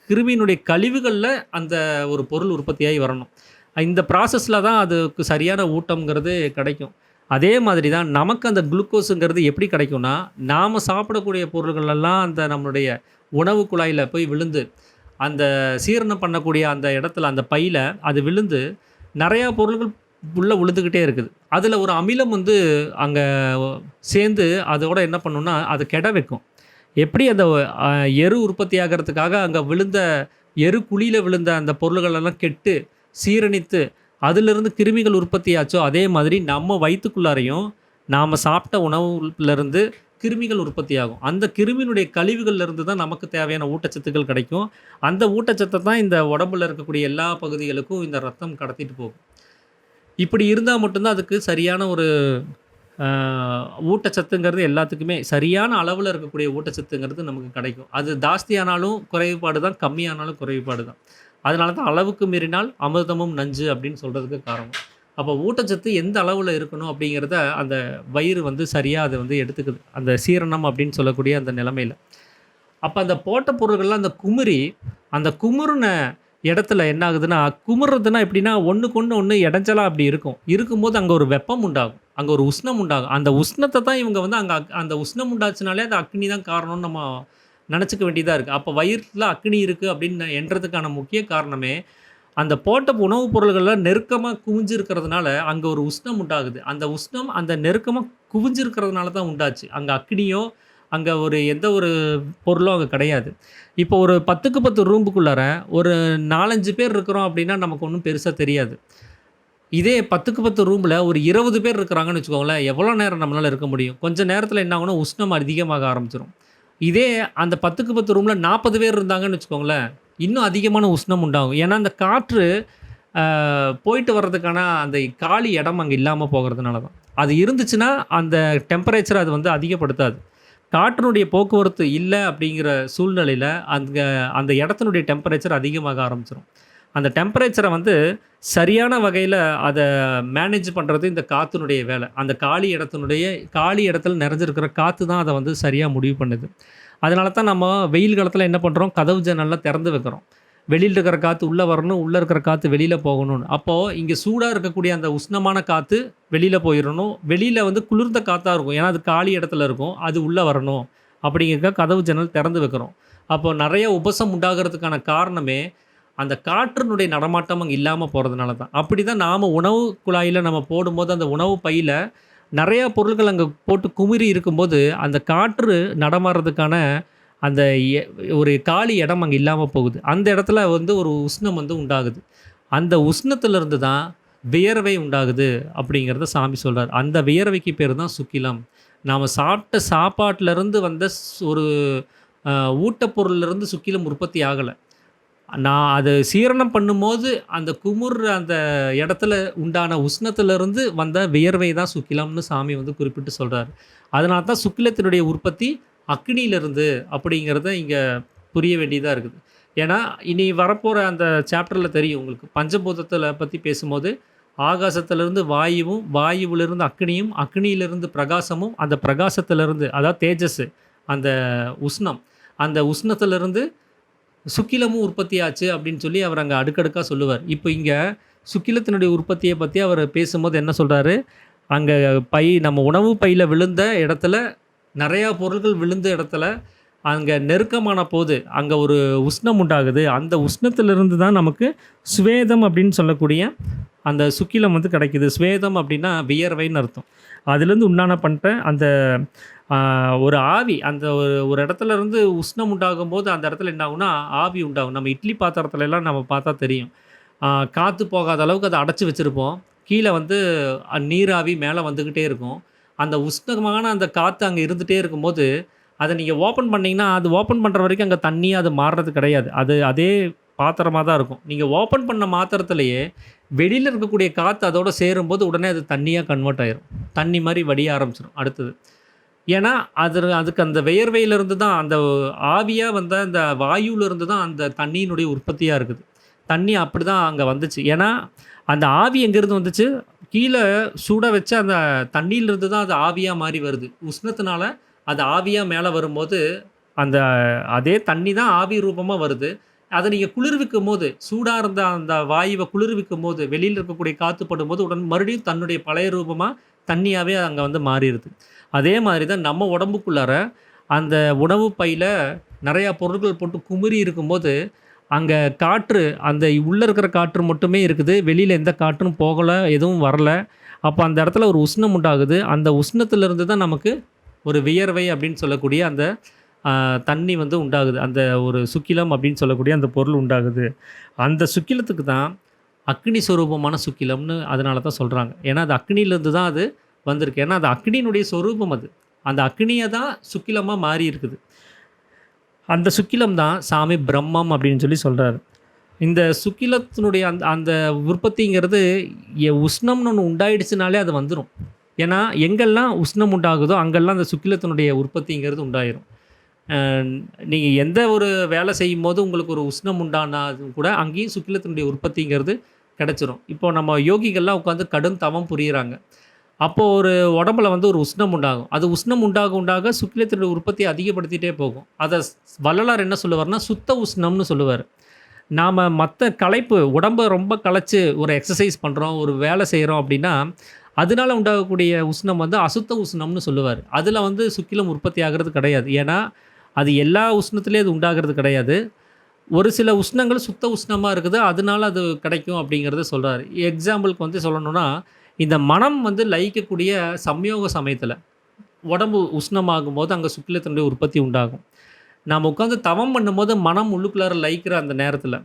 கிருமியினுடைய கழிவுகளில் அந்த ஒரு பொருள் உற்பத்தியாகி வரணும். இந்த ப்ராசஸில் தான் அதுக்கு சரியான ஊட்டம்ங்கிறது கிடைக்கும். அதே மாதிரி தான் நமக்கு அந்த குளுக்கோஸுங்கிறது எப்படி கிடைக்கும்னா, நாம் சாப்பிடக்கூடிய பொருள்களெல்லாம் அந்த நம்மளுடைய உணவு குழாயில் போய் விழுந்து அந்த சீரணம் பண்ணக்கூடிய அந்த இடத்துல அந்த பையில் அது விழுந்து நிறையா பொருள்கள் உள்ளே விழுந்துக்கிட்டே இருக்குது. அதில் ஒரு அமிலம் வந்து அங்கே சேர்ந்து அதோட என்ன பண்ணுன்னா அதை கெட வைக்கும். எப்படி அந்த எரு உற்பத்தி ஆகிறதுக்காக அங்கே விழுந்த எரு குழியில் விழுந்த அந்த பொருள்களெல்லாம் கெட்டு சீரணித்து அதிலிருந்து கிருமிகள் உற்பத்தி ஆச்சோ, அதே மாதிரி நம்ம வயிற்றுக்குள்ளாரையும் நாம் சாப்பிட்ட உணவுலேருந்து கிருமிகள் உற்பத்தி ஆகும். அந்த கிருமியினுடைய கழிவுகள்லேருந்து தான் நமக்கு தேவையான ஊட்டச்சத்துக்கள் கிடைக்கும். அந்த ஊட்டச்சத்தை தான் இந்த உடம்புல இருக்கக்கூடிய எல்லா பகுதிகளுக்கும் இந்த ரத்தம் கடத்திட்டு போகும். இப்படி இருந்தால் மட்டும்தான் அதுக்கு சரியான ஒரு ஊட்டச்சத்துங்கிறது எல்லாத்துக்குமே சரியான அளவில் இருக்கக்கூடிய ஊட்டச்சத்துங்கிறது நமக்கு கிடைக்கும். அது ஜாஸ்தியானாலும் குறைபாடு தான், கம்மியானாலும் குறைபாடு தான். அதனால தான் அளவுக்கு மீறினால் அமிர்தமும் நஞ்சு அப்படின்னு சொல்கிறதுக்கு காரணம். அப்போ ஊட்டச்சத்து எந்த அளவில் இருக்கணும் அப்படிங்கிறத அந்த வயிறு வந்து சரியாக அதை வந்து எடுத்துக்குது, அந்த சீரணம் அப்படின்னு சொல்லக்கூடிய அந்த நிலைமையில். அப்போ அந்த போட்ட பொருள்கள்லாம் அந்த குமுறி, அந்த குமுறுன இடத்துல என்ன ஆகுதுன்னா, குமுறுறதுன்னா எப்படின்னா, ஒண்ணுக்கு ஒண்ணு இடைஞ்சலா அப்படி இருக்கும். இருக்கும்போது அங்க ஒரு வெப்பம் உண்டாகும். அங்க ஒரு உஷ்ணம் உண்டாகும். அந்த உஷ்ணத்த தான் இவங்க வந்து அங்க அந்த உஷ்ணம் உண்டாச்சுனாலே அது அக்னி தான் காரணம்னு நம்ம நெனச்சுக்க வேண்டியதா இருக்கு. அப்ப வயித்துல அக்னி இருக்கு அப்படின்னு எண்றதுக்கான முக்கிய காரணமே, அந்த போட்ட உணவுப் பொருள்கள்லாம் நெருக்கமா குவிஞ்சிருக்கிறதுனால, அங்க ஒரு உஷ்ணம் உண்டாகுது. அந்த உஷ்ணம் அந்த நெருக்கமா குவிஞ்சிருக்கிறதுனால தான் உண்டாச்சு. அங்க அக்னியோ, அங்க ஒரு எந்த ஒரு பொருளும் அங்க கிடையாது. இப்போ ஒரு 10க்கு 10 ரூமுக்குள்ளார ஒரு 4, 5 பேர் இருக்கிறோம் அப்படின்னா, நமக்கு ஒண்ணும் பெருசா தெரியாது. இதே 10க்கு 10 ரூம்ல ஒரு 20 பேர் இருக்கிறாங்கன்னு வச்சுக்கோங்களேன், எவ்வளோ நேரம் நம்மளால இருக்க முடியும்? கொஞ்ச நேரத்தில என்ன ஆகும்னா, உஷ்ணம் அதிகமாக ஆரம்பிச்சுரும். இதே அந்த 10க்கு 10 ரூம்ல 40 பேர் இருந்தாங்கன்னு வச்சுக்கோங்களேன், இன்னும் அதிகமான உஷ்ணம் உண்டாகும். ஏன்னா, அந்த காற்று அ போயிட்டு வர்றதுக்கான அந்த காலி இடம் அங்க இல்லாம போகுறதுனால தான். அது இருந்துச்சுன்னா, அந்த டெம்பரேச்சர அது வந்து அதிகப்படுத்தாது. காற்றினுடைய போக்குவரத்து இல்ல அப்படிங்கிற சூழ்நிலையில, அங்க அந்த இடத்தினுடைய டெம்பரேச்சர் அதிகமாக ஆரம்பிச்சுரும். அந்த டெம்பரேச்சர வந்து சரியான வகையில அத மேனேஜ் பண்றது இந்த காத்துனுடைய வேல. அந்த காலி இடத்துல நிறைஞ்சிருக்கிற காத்து தான் அத வந்து சரியா முடிவு பண்ணுது. அதனால தான் நம்ம வெயில் காலத்துல என்ன பண்றோம், கதவு ஜன்னல்லாம் திறந்து வைக்கிறோம். வெளியில இருக்கிற காத்து உள்ள வரணும், உள்ள இருக்கிற காத்து வெளியில போகணும்னு. அப்போ இங்க சூடா இருக்கக்கூடிய அந்த உஷ்ணமான காத்து வெளியில போயிரணும். வெளியில வந்து குளிர்ந்த காத்தா இருக்கும். ஏன்னா அது காலி இடத்துல இருக்கும். அது உள்ள வரணும். அப்படிங்கிறதுக்காக கதவு ஜன்னல் திறந்து வைக்கிறோம். அப்போ நெறைய உபசம் உண்டாகுறதுக்கான காரணமே, அந்த காற்றினுடைய நடமாட்டம் அங்க இல்லாம போறதுனால தான். அப்படிதான் நாம உணவு குழாயில நம்ம போடும்போது, அந்த உணவு பையில நெறைய பொருட்கள் அங்க போட்டு குமிறி இருக்கும்போது, அந்த காற்று நடமாடுறதுக்கான அந்த எ ஒரு காலி இடம் அங்க இல்லாம போகுது. அந்த இடத்துல வந்து ஒரு உஷ்ணம் வந்து உண்டாகுது. அந்த உஷ்ணத்திலிருந்து தான் வியர்வை உண்டாகுது அப்படிங்கிறத சாமி சொல்றாரு. அந்த வியர்வைக்கு பேரு தான் சுக்கிலம். நாம சாப்பிட்ட சாப்பாட்டிலருந்து வந்த ஒரு அ ஊட்டப்பொருள்லருந்து சுக்கிலம் உற்பத்தி ஆகல. நான் அத சீரணம் பண்ணும்போது, அந்த குமுறுற அந்த இடத்துல உண்டான உஷ்ணத்திலிருந்து வந்த வியர்வை தான் சுக்கிலம்னு சாமி வந்து குறிப்பிட்டு சொல்றாரு. அதனால தான் சுக்கிலத்தினுடைய உற்பத்தி அக்னியிலிருந்து அப்படிங்கிறத இங்க புரிய வேண்டியதா இருக்குது. ஏன்னா, இனி வரப்போற அந்த சாப்டர்ல தெரியும் உங்களுக்கு. பஞ்சபூதத்தில பத்தி பேசும்போது, ஆகாசத்திலிருந்து வாயுவும், வாயுவிலிருந்து அக்னியும், அக்னியிலிருந்து பிரகாசமும், அந்த பிரகாசத்திலிருந்து அதாவது தேஜஸ் அந்த உஷ்ணம். அந்த உஷ்ணத்திலிருந்து சுக்கிலமும் உற்பத்தி ஆச்சு அப்படின்னு சொல்லி அவர் அங்க அடுக்கடுக்கா சொல்லுவார். இப்போ இங்க சுக்கிலத்தினுடைய உற்பத்திய பத்தி அவர் பேசும்போது என்ன சொல்றாரு, அங்க நம்ம உணவு பையில விழுந்த இடத்துல, நெறையா பொருட்கள் விழுந்த இடத்துல, அங்க நெருக்கமான போது, அங்க ஒரு உஷ்ணம் உண்டாகுது. அந்த உஷ்ணத்திலிருந்து தான் நமக்கு சுவேதம் அப்படின்னு சொல்லக்கூடிய அந்த சுக்கிலம் வந்து கிடைக்குது. சுவேதம் அப்படின்னா வியர்வைன்னு அர்த்தம். அதுலேருந்து உண்டான பண்ட்ட அந்த ஒரு ஆவி அந்த ஒரு இடத்துல இருந்து உஷ்ணம் உண்டாகும்போது, அந்த இடத்துல என்ன ஆகும்னா, ஆவி உண்டாகும். நம்ம இட்லி பாத்திரத்துலலாம் நம்ம பார்த்தா தெரியும். ஆ காத்து போகாத அளவுக்கு அத அடைச்சு வச்சிருப்போம். கீழ வந்து நீராவி மேல வந்துகிட்டே இருக்கும். அந்த உஷ்ணமான அந்த காத்து அங்க இருந்துட்டே இருக்கும்போது, அத நீங்க ஓப்பன் பண்ணீங்கன்னா, அது ஓப்பன் பண்ற வரைக்கும் அங்க தண்ணியா அது மாறுறது கிடையாது. அது அதே பாத்திரமா தான் இருக்கும். நீங்க ஓப்பன் பண்ண மாத்திரத்திலேயே, வெளியில இருக்கக்கூடிய காத்து அதோட சேரும்போது, உடனே அது தண்ணியா கன்வெர்ட் ஆயிரும். தண்ணி மாரி வடிய ஆரம்பிச்சுரும் அடுத்தது. ஏன்னா, அதுக்கு அந்த வியர்வையிலிருந்து தான் அந்த ஆவியா வந்த அந்த வாயுவிலிருந்து தான் அந்த தண்ணீயினுடைய உற்பத்தியா இருக்குது. தண்ணி அப்படிதான் அங்க வந்துச்சு. ஏன்னா, அந்த ஆவி எங்கேருந்து வந்துச்சு? கீழ சுட வச்ச அந்த தண்ணீயிலிருந்து தான் அது ஆவியா மாறி வருது. உஷ்ணத்தினால அது ஆவியா மேல வரும்போது, அந்த அதே தண்ணி தான் ஆவி ரூபமா வருது. அத நீங்க குளிர்விக்கும்போது, சூடா இருந்த அந்த வாயுவ குளிர்விக்கும்போது, வெளியில இருக்கக்கூடிய காத்து படும்போது, மறுபடியும் தன்னுடைய பழைய ரூபமா தண்ணியாவே அங்க வந்து மாறிருது. அதே மாரி தான் நம்ம உடம்புக்குள்ளார அந்த உணவு பையில நெறையா பொருட்கள் போட்டு குமுறி இருக்கும்போது, அங்க காற்று அந்த உள்ள இருக்கிற காற்று மட்டுமே இருக்குது. வெளியில எந்த காற்றும் போகல, எதுவும் வரல. அப்ப அந்த இடத்துல ஒரு உஷ்ணம் உண்டாகுது. அந்த உஷ்ணத்திலிருந்து தான் நமக்கு ஒரு வியர்வை அப்படின்னு சொல்லக்கூடிய அந்த தண்ணி வந்து உண்டாகுது. அந்த ஒரு சுக்கிலம் அப்படின்னு சொல்லக்கூடிய அந்த பொருள் உண்டாகுது. அந்த சுக்கிலத்துக்கு தான் அக்னி சொரூபமான சுக்கிலம்னு அதனால தான் சொல்றாங்க. ஏன்னா, அது அக்னியிலிருந்து தான் அது வந்திருக்கு. ஏன்னா, அது அக்னியினுடைய சொரூபம் அது. அந்த அக்னிய தான் சுக்கிலமா மாறி இருக்குது. அந்த சுக்கிலம் தான் சாமி பிரம்மம் அப்படின்னு சொல்லி சொல்றாரு. இந்த சுக்கிலத்தினுடைய அந்த அந்த உற்பத்திங்கிறது உஷ்ணம்னு ஒண்ணு உண்டாயிடுச்சுனாலே அது வந்துரும். ஏன்னா, எங்கெல்லாம் உஷ்ணம் உண்டாகுதோ, அங்கெல்லாம் அந்த சுக்கிலத்தினுடைய உற்பத்திங்கிறது உண்டாயிரும். அ நீங்க எந்த ஒரு வேலை செய்யும்போது உங்களுக்கு ஒரு உஷ்ணம் உண்டானாலும் கூட, அங்கேயும் சுக்கிலத்தினுடைய உற்பத்திங்கிறது கிடைச்சிரும். இப்போ நம்ம யோகிகள்லாம் உட்காந்து கடும் தவம் புரியிறாங்க. அப்போது ஒரு உடம்புல வந்து ஒரு உஷ்ணம் உண்டாகும். அது உஷ்ணம் உண்டாக சுக்கிலத்தினுடைய உற்பத்தியை அதிகப்படுத்திட்டே போகும். அதை வள்ளலார் என்ன சொல்லுவார்னா, சுத்த உஷ்ணம்னு சொல்லுவார். நாம் மற்ற களைப்பு உடம்பை ரொம்ப களைச்சு ஒரு எக்ஸசைஸ் பண்ணுறோம், ஒரு வேலை செய்கிறோம் அப்படின்னா, அதனால உண்டாகக்கூடிய உஷ்ணம் வந்து அசுத்த உஷ்ணம்னு சொல்லுவார். அதில் வந்து சுக்கிலம் உற்பத்தி ஆகிறது கிடையாது. ஏன்னா அது எல்லா உஷ்ணத்துலேயும் அது உண்டாகிறது கிடையாது. ஒரு சில உஷ்ணங்கள் சுத்த உஷ்ணமாக இருக்குது, அதனால அது கிடைக்கும் அப்படிங்கிறத சொல்கிறார். எக்ஸாம்பிளுக்கு வந்து சொல்லணும்னா, இந்த மனம் வந்து லயிக்கக்கூடிய சம்யோக சமயத்தில் உடம்பு உஷ்ணமாகும்போது அங்கே சுக்கிலத்தினுடைய உற்பத்தி உண்டாகும். நாம் உட்காந்து தவம் பண்ணும்போது மனம் உள்ளுக்குள்ளார லயிக்கிற அந்த நேரத்தில்,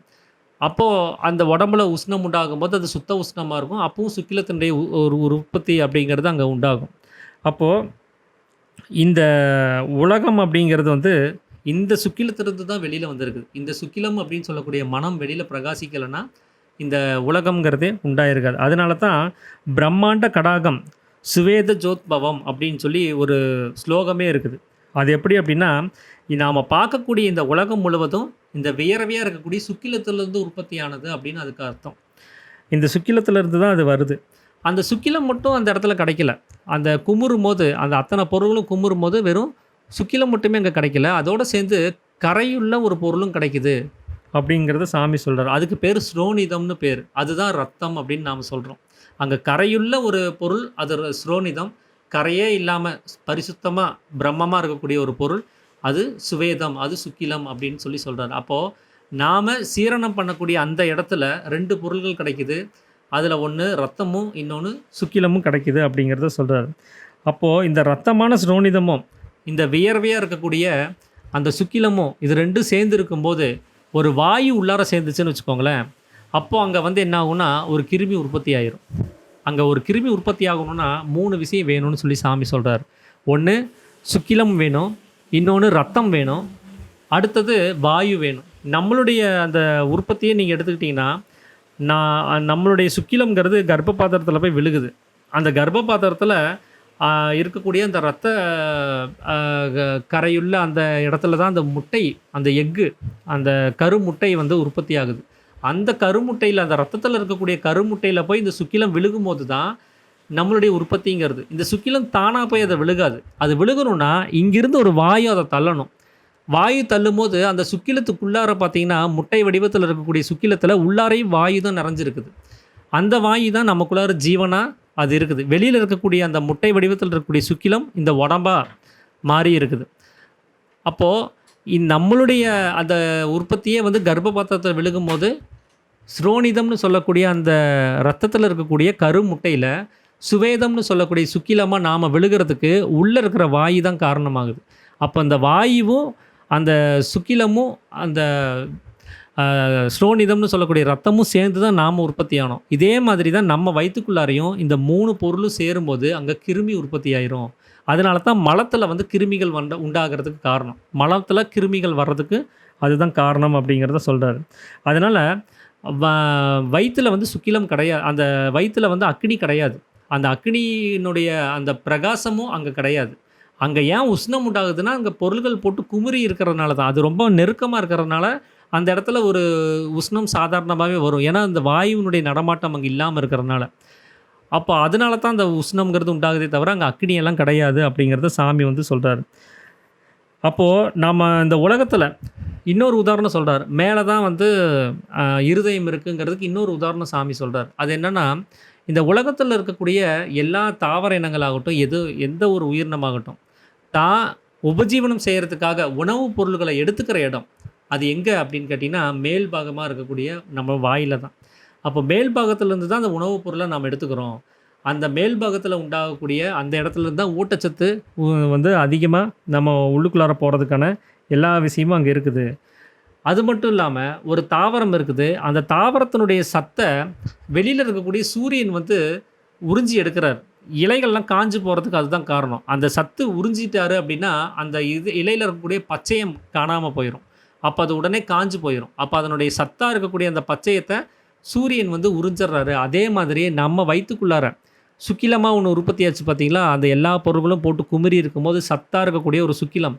அப்போது அந்த உடம்புல உஷ்ணம் உண்டாகும்போது அது சுத்த உஷ்ணமாக இருக்கும். அப்பவும் சுக்கிலத்தினுடைய ஒரு ஒரு உற்பத்தி அப்படிங்கிறது அங்கே உண்டாகும். அப்போது இந்த உலகம் அப்படிங்கிறது வந்து இந்த சுக்கிலத்திலிருந்து தான் வெளியில் வந்திருக்குது. இந்த சுக்கிலம் அப்படின்னு சொல்லக்கூடிய மனம் வெளியில் பிரகாசிக்கலைன்னா இந்த உலகம்ங்கிறதே உண்டாயிருக்காது. அதனால தான் பிரம்மாண்ட கடாகம் சுவேத ஜோத்பவம் அப்படின்னு சொல்லி ஒரு ஸ்லோகமே இருக்குது. அது எப்படி அப்படின்னா, நாம் பார்க்கக்கூடிய இந்த உலகம் முழுவதும் இந்த வியர்வையாக இருக்கக்கூடிய சுக்கிலத்திலிருந்து உற்பத்தியானது அப்படின்னு அதுக்கு அர்த்தம். இந்த சுக்கிலத்திலிருந்து தான் அது வருது. அந்த சுக்கிலம் மட்டும் அந்த இடத்துல கிடைக்கல. அந்த குமுறும்போது அந்த அத்தனை பொருளும் குமுறும்போது வெறும் சுக்கிலம் மட்டுமே அங்கே கிடைக்கல. அதோடு சேர்ந்து கரையுள்ள ஒரு பொருளும் கிடைக்குது அப்படிங்கிறத சாமி சொல்கிறார். அதுக்கு பேர் ஸ்ரோனிதம்னு பேர். அதுதான் ரத்தம் அப்படின்னு நாம் சொல்கிறோம். அங்கே கரையுள்ள ஒரு பொருள் அது ஸ்ரோனிதம். கரையே இல்லாமல் பரிசுத்தமாக பிரம்மமாக இருக்கக்கூடிய ஒரு பொருள் அது சுவேதம், அது சுக்கிலம் அப்படின்னு சொல்லி சொல்கிறார். அப்போது நாம் சீரணம் பண்ணக்கூடிய அந்த இடத்துல 2 பொருள்கள் கிடைக்குது. அதில் ஒன்று ரத்தமும் இன்னொன்று சுக்கிலமும் கிடைக்குது அப்படிங்கிறத சொல்கிறார். அப்போது இந்த ரத்தமான ஸ்ரோனிதமும் இந்த வியர்வையாக இருக்கக்கூடிய அந்த சுக்கிலமும் இது 2 சேர்ந்து இருக்கும்போது ஒரு வாயு உள்ளார சேர்ந்துச்சுன்னு வச்சுக்கோங்களேன். அப்போது அங்கே வந்து என்ன ஆகும்னா ஒரு கிருமி உற்பத்தி ஆயிரும். அங்கே ஒரு கிருமி உற்பத்தி ஆகணும்னா 3 விஷயம் வேணும்னு சொல்லி சாமி சொல்கிறார். ஒன்று சுக்கிலம் வேணும், இன்னொன்று ரத்தம் வேணும், அடுத்தது வாயு வேணும். நம்மளுடைய அந்த உற்பத்தியை நீங்கள் எடுத்துக்கிட்டிங்கன்னா, நம்மளுடைய சுக்கிலம்ங்கிறது கர்ப்ப பாத்திரத்தில் போய் விழுகுது. அந்த கர்ப்ப பாத்திரத்தில் இருக்கக்கூடிய அந்த இரத்த கரையுள்ள அந்த இடத்துல தான் அந்த முட்டை, அந்த எக்கு, அந்த கருமுட்டை வந்து உற்பத்தி ஆகுது. அந்த கருமுட்டையில் அந்த ரத்தத்தில் இருக்கக்கூடிய கருமுட்டையில் போய் இந்த சுக்கிலம் விழுகும்போது தான் நம்மளுடைய உற்பத்திங்கிறது. இந்த சுக்கிலம் தானாக போய் அதை விழுகாது. அது விழுகணும்னா இங்கிருந்து ஒரு வாயு அதை தள்ளணும். வாயு தள்ளும்போது அந்த சுக்கிலத்துக்குள்ளார பார்த்தீங்கன்னா முட்டை வடிவத்தில் இருக்கக்கூடிய சுக்கிலத்தில் உள்ளாரையும் வாயு தான் நிறைஞ்சிருக்குது. அந்த வாயு தான் நமக்குள்ளார ஜீவனாக அது இருக்குது. வெளியில் இருக்கக்கூடிய அந்த முட்டை வடிவத்தில் இருக்கக்கூடிய சுக்கிலம் இந்த உடம்பாக மாறி இருக்குது. அப்போது நம்மளுடைய அந்த உற்பத்தியே வந்து கர்ப்ப பாத்திரத்தில் விழுகும்போது ஸ்ரோனிதம்னு சொல்லக்கூடிய அந்த ரத்தத்தில் இருக்கக்கூடிய கருமுட்டையில் சுவேதம்னு சொல்லக்கூடிய சுக்கிலமாக நாம் விழுகிறதுக்கு உள்ளே இருக்கிற வாயு தான் காரணமாகுது. அப்போ அந்த வாயுவும் அந்த சுக்கிலமும் அந்த ஸ்ரோனிதம்னு சொல்லக்கூடிய ரத்தமும் சேர்ந்து தான் நாம் உற்பத்தி ஆனோம். இதே மாதிரி தான் நம்ம வயிற்றுக்குள்ளாரையும் இந்த 3 பொருளும் சேரும்போது அங்கே கிருமி உற்பத்தி ஆயிரும். அதனால தான் மலத்தில் வந்து கிருமிகள் உண்டாகிறதுக்கு காரணம். மலத்தில் கிருமிகள் வர்றதுக்கு அதுதான் காரணம் அப்படிங்கிறத சொல்கிறாரு. அதனால் வயிற்றில் வந்து சுக்கிலம் கிடையாது. அந்த வயிற்றில் வந்து அக்னி கிடையாது. அந்த அக்னியினுடைய அந்த பிரகாசமும் அங்கே கிடையாது. அங்கே ஏன் உஷ்ணம் உண்டாகுதுன்னா அங்கே பொருள்கள் போட்டு குமுறி இருக்கிறதுனால தான். அது ரொம்ப நெருக்கமாக இருக்கிறதுனால அந்த இடத்துல ஒரு உஷ்ணம் சாதாரணமாகவே வரும். ஏன்னா அந்த வாயுவினுடைய நடமாட்டம் அங்கே இல்லாமல் இருக்கிறதுனால. அப்போ அதனால தான் அந்த உஷ்ணம்ங்கிறது உண்டாகுதே தவிர அங்கே அக்னியெல்லாம் கிடையாது அப்படிங்கிறத சாமி வந்து சொல்கிறார். அப்போது நம்ம இந்த உலகத்தில் இன்னொரு உதாரணம் சொல்கிறார். மேலே தான் வந்து இருதயம் இருக்குங்கிறதுக்கு இன்னொரு உதாரணம் சாமி சொல்கிறார். அது என்னென்னா, இந்த உலகத்தில் இருக்கக்கூடிய எல்லா தாவர இனங்களாகட்டும், எந்த ஒரு உயிரினமாகட்டும், தான் உபஜீவனம் செய்கிறதுக்காக உணவுப் பொருள்களை எடுத்துக்கிற இடம் அது எங்கே அப்படின்னு கேட்டிங்கன்னா, மேல் பாகமாக இருக்கக்கூடிய நம்ம வாயில் தான். அப்போ மேல் பாகத்துலேருந்து தான் அந்த உணவுப் பொருளை நாம் எடுத்துக்கிறோம். அந்த மேல் பாகத்தில் உண்டாகக்கூடிய அந்த இடத்துலேருந்து தான் ஊட்டச்சத்து வந்து அதிகமாக நம்ம உள்ளுக்குள்ளார போகிறதுக்கான எல்லா விஷயமும் அங்கே இருக்குது. அது மட்டும் இல்லாமல் ஒரு தாவரம் இருக்குது. அந்த தாவரத்தினுடைய சத்தை வெளியில் இருக்கக்கூடிய சூரியன் வந்து உறிஞ்சி எடுக்கிறார். இலைகள்லாம் காஞ்சு போகிறதுக்கு அதுதான் காரணம். அந்த சத்து உறிஞ்சிட்டாரு அப்படின்னா அந்த இலையில் இருக்கக்கூடிய பச்சையம் காணாமல் போயிடும். அப்போ அது உடனே காஞ்சு போயிடும். அப்போ அதனுடைய சத்தாக இருக்கக்கூடிய அந்த பச்சையத்தை சூரியன் வந்து உறிஞ்சிடுறாரு. அதே மாதிரியே நம்ம வயிற்றுக்குள்ளார சுக்கிலமாக ஒன்று உற்பத்தி ஆச்சு பார்த்தீங்களா? அந்த எல்லா பொருட்களும் போட்டு குமிறி இருக்கும்போது சத்தாக இருக்கக்கூடிய ஒரு சுக்கிலம்.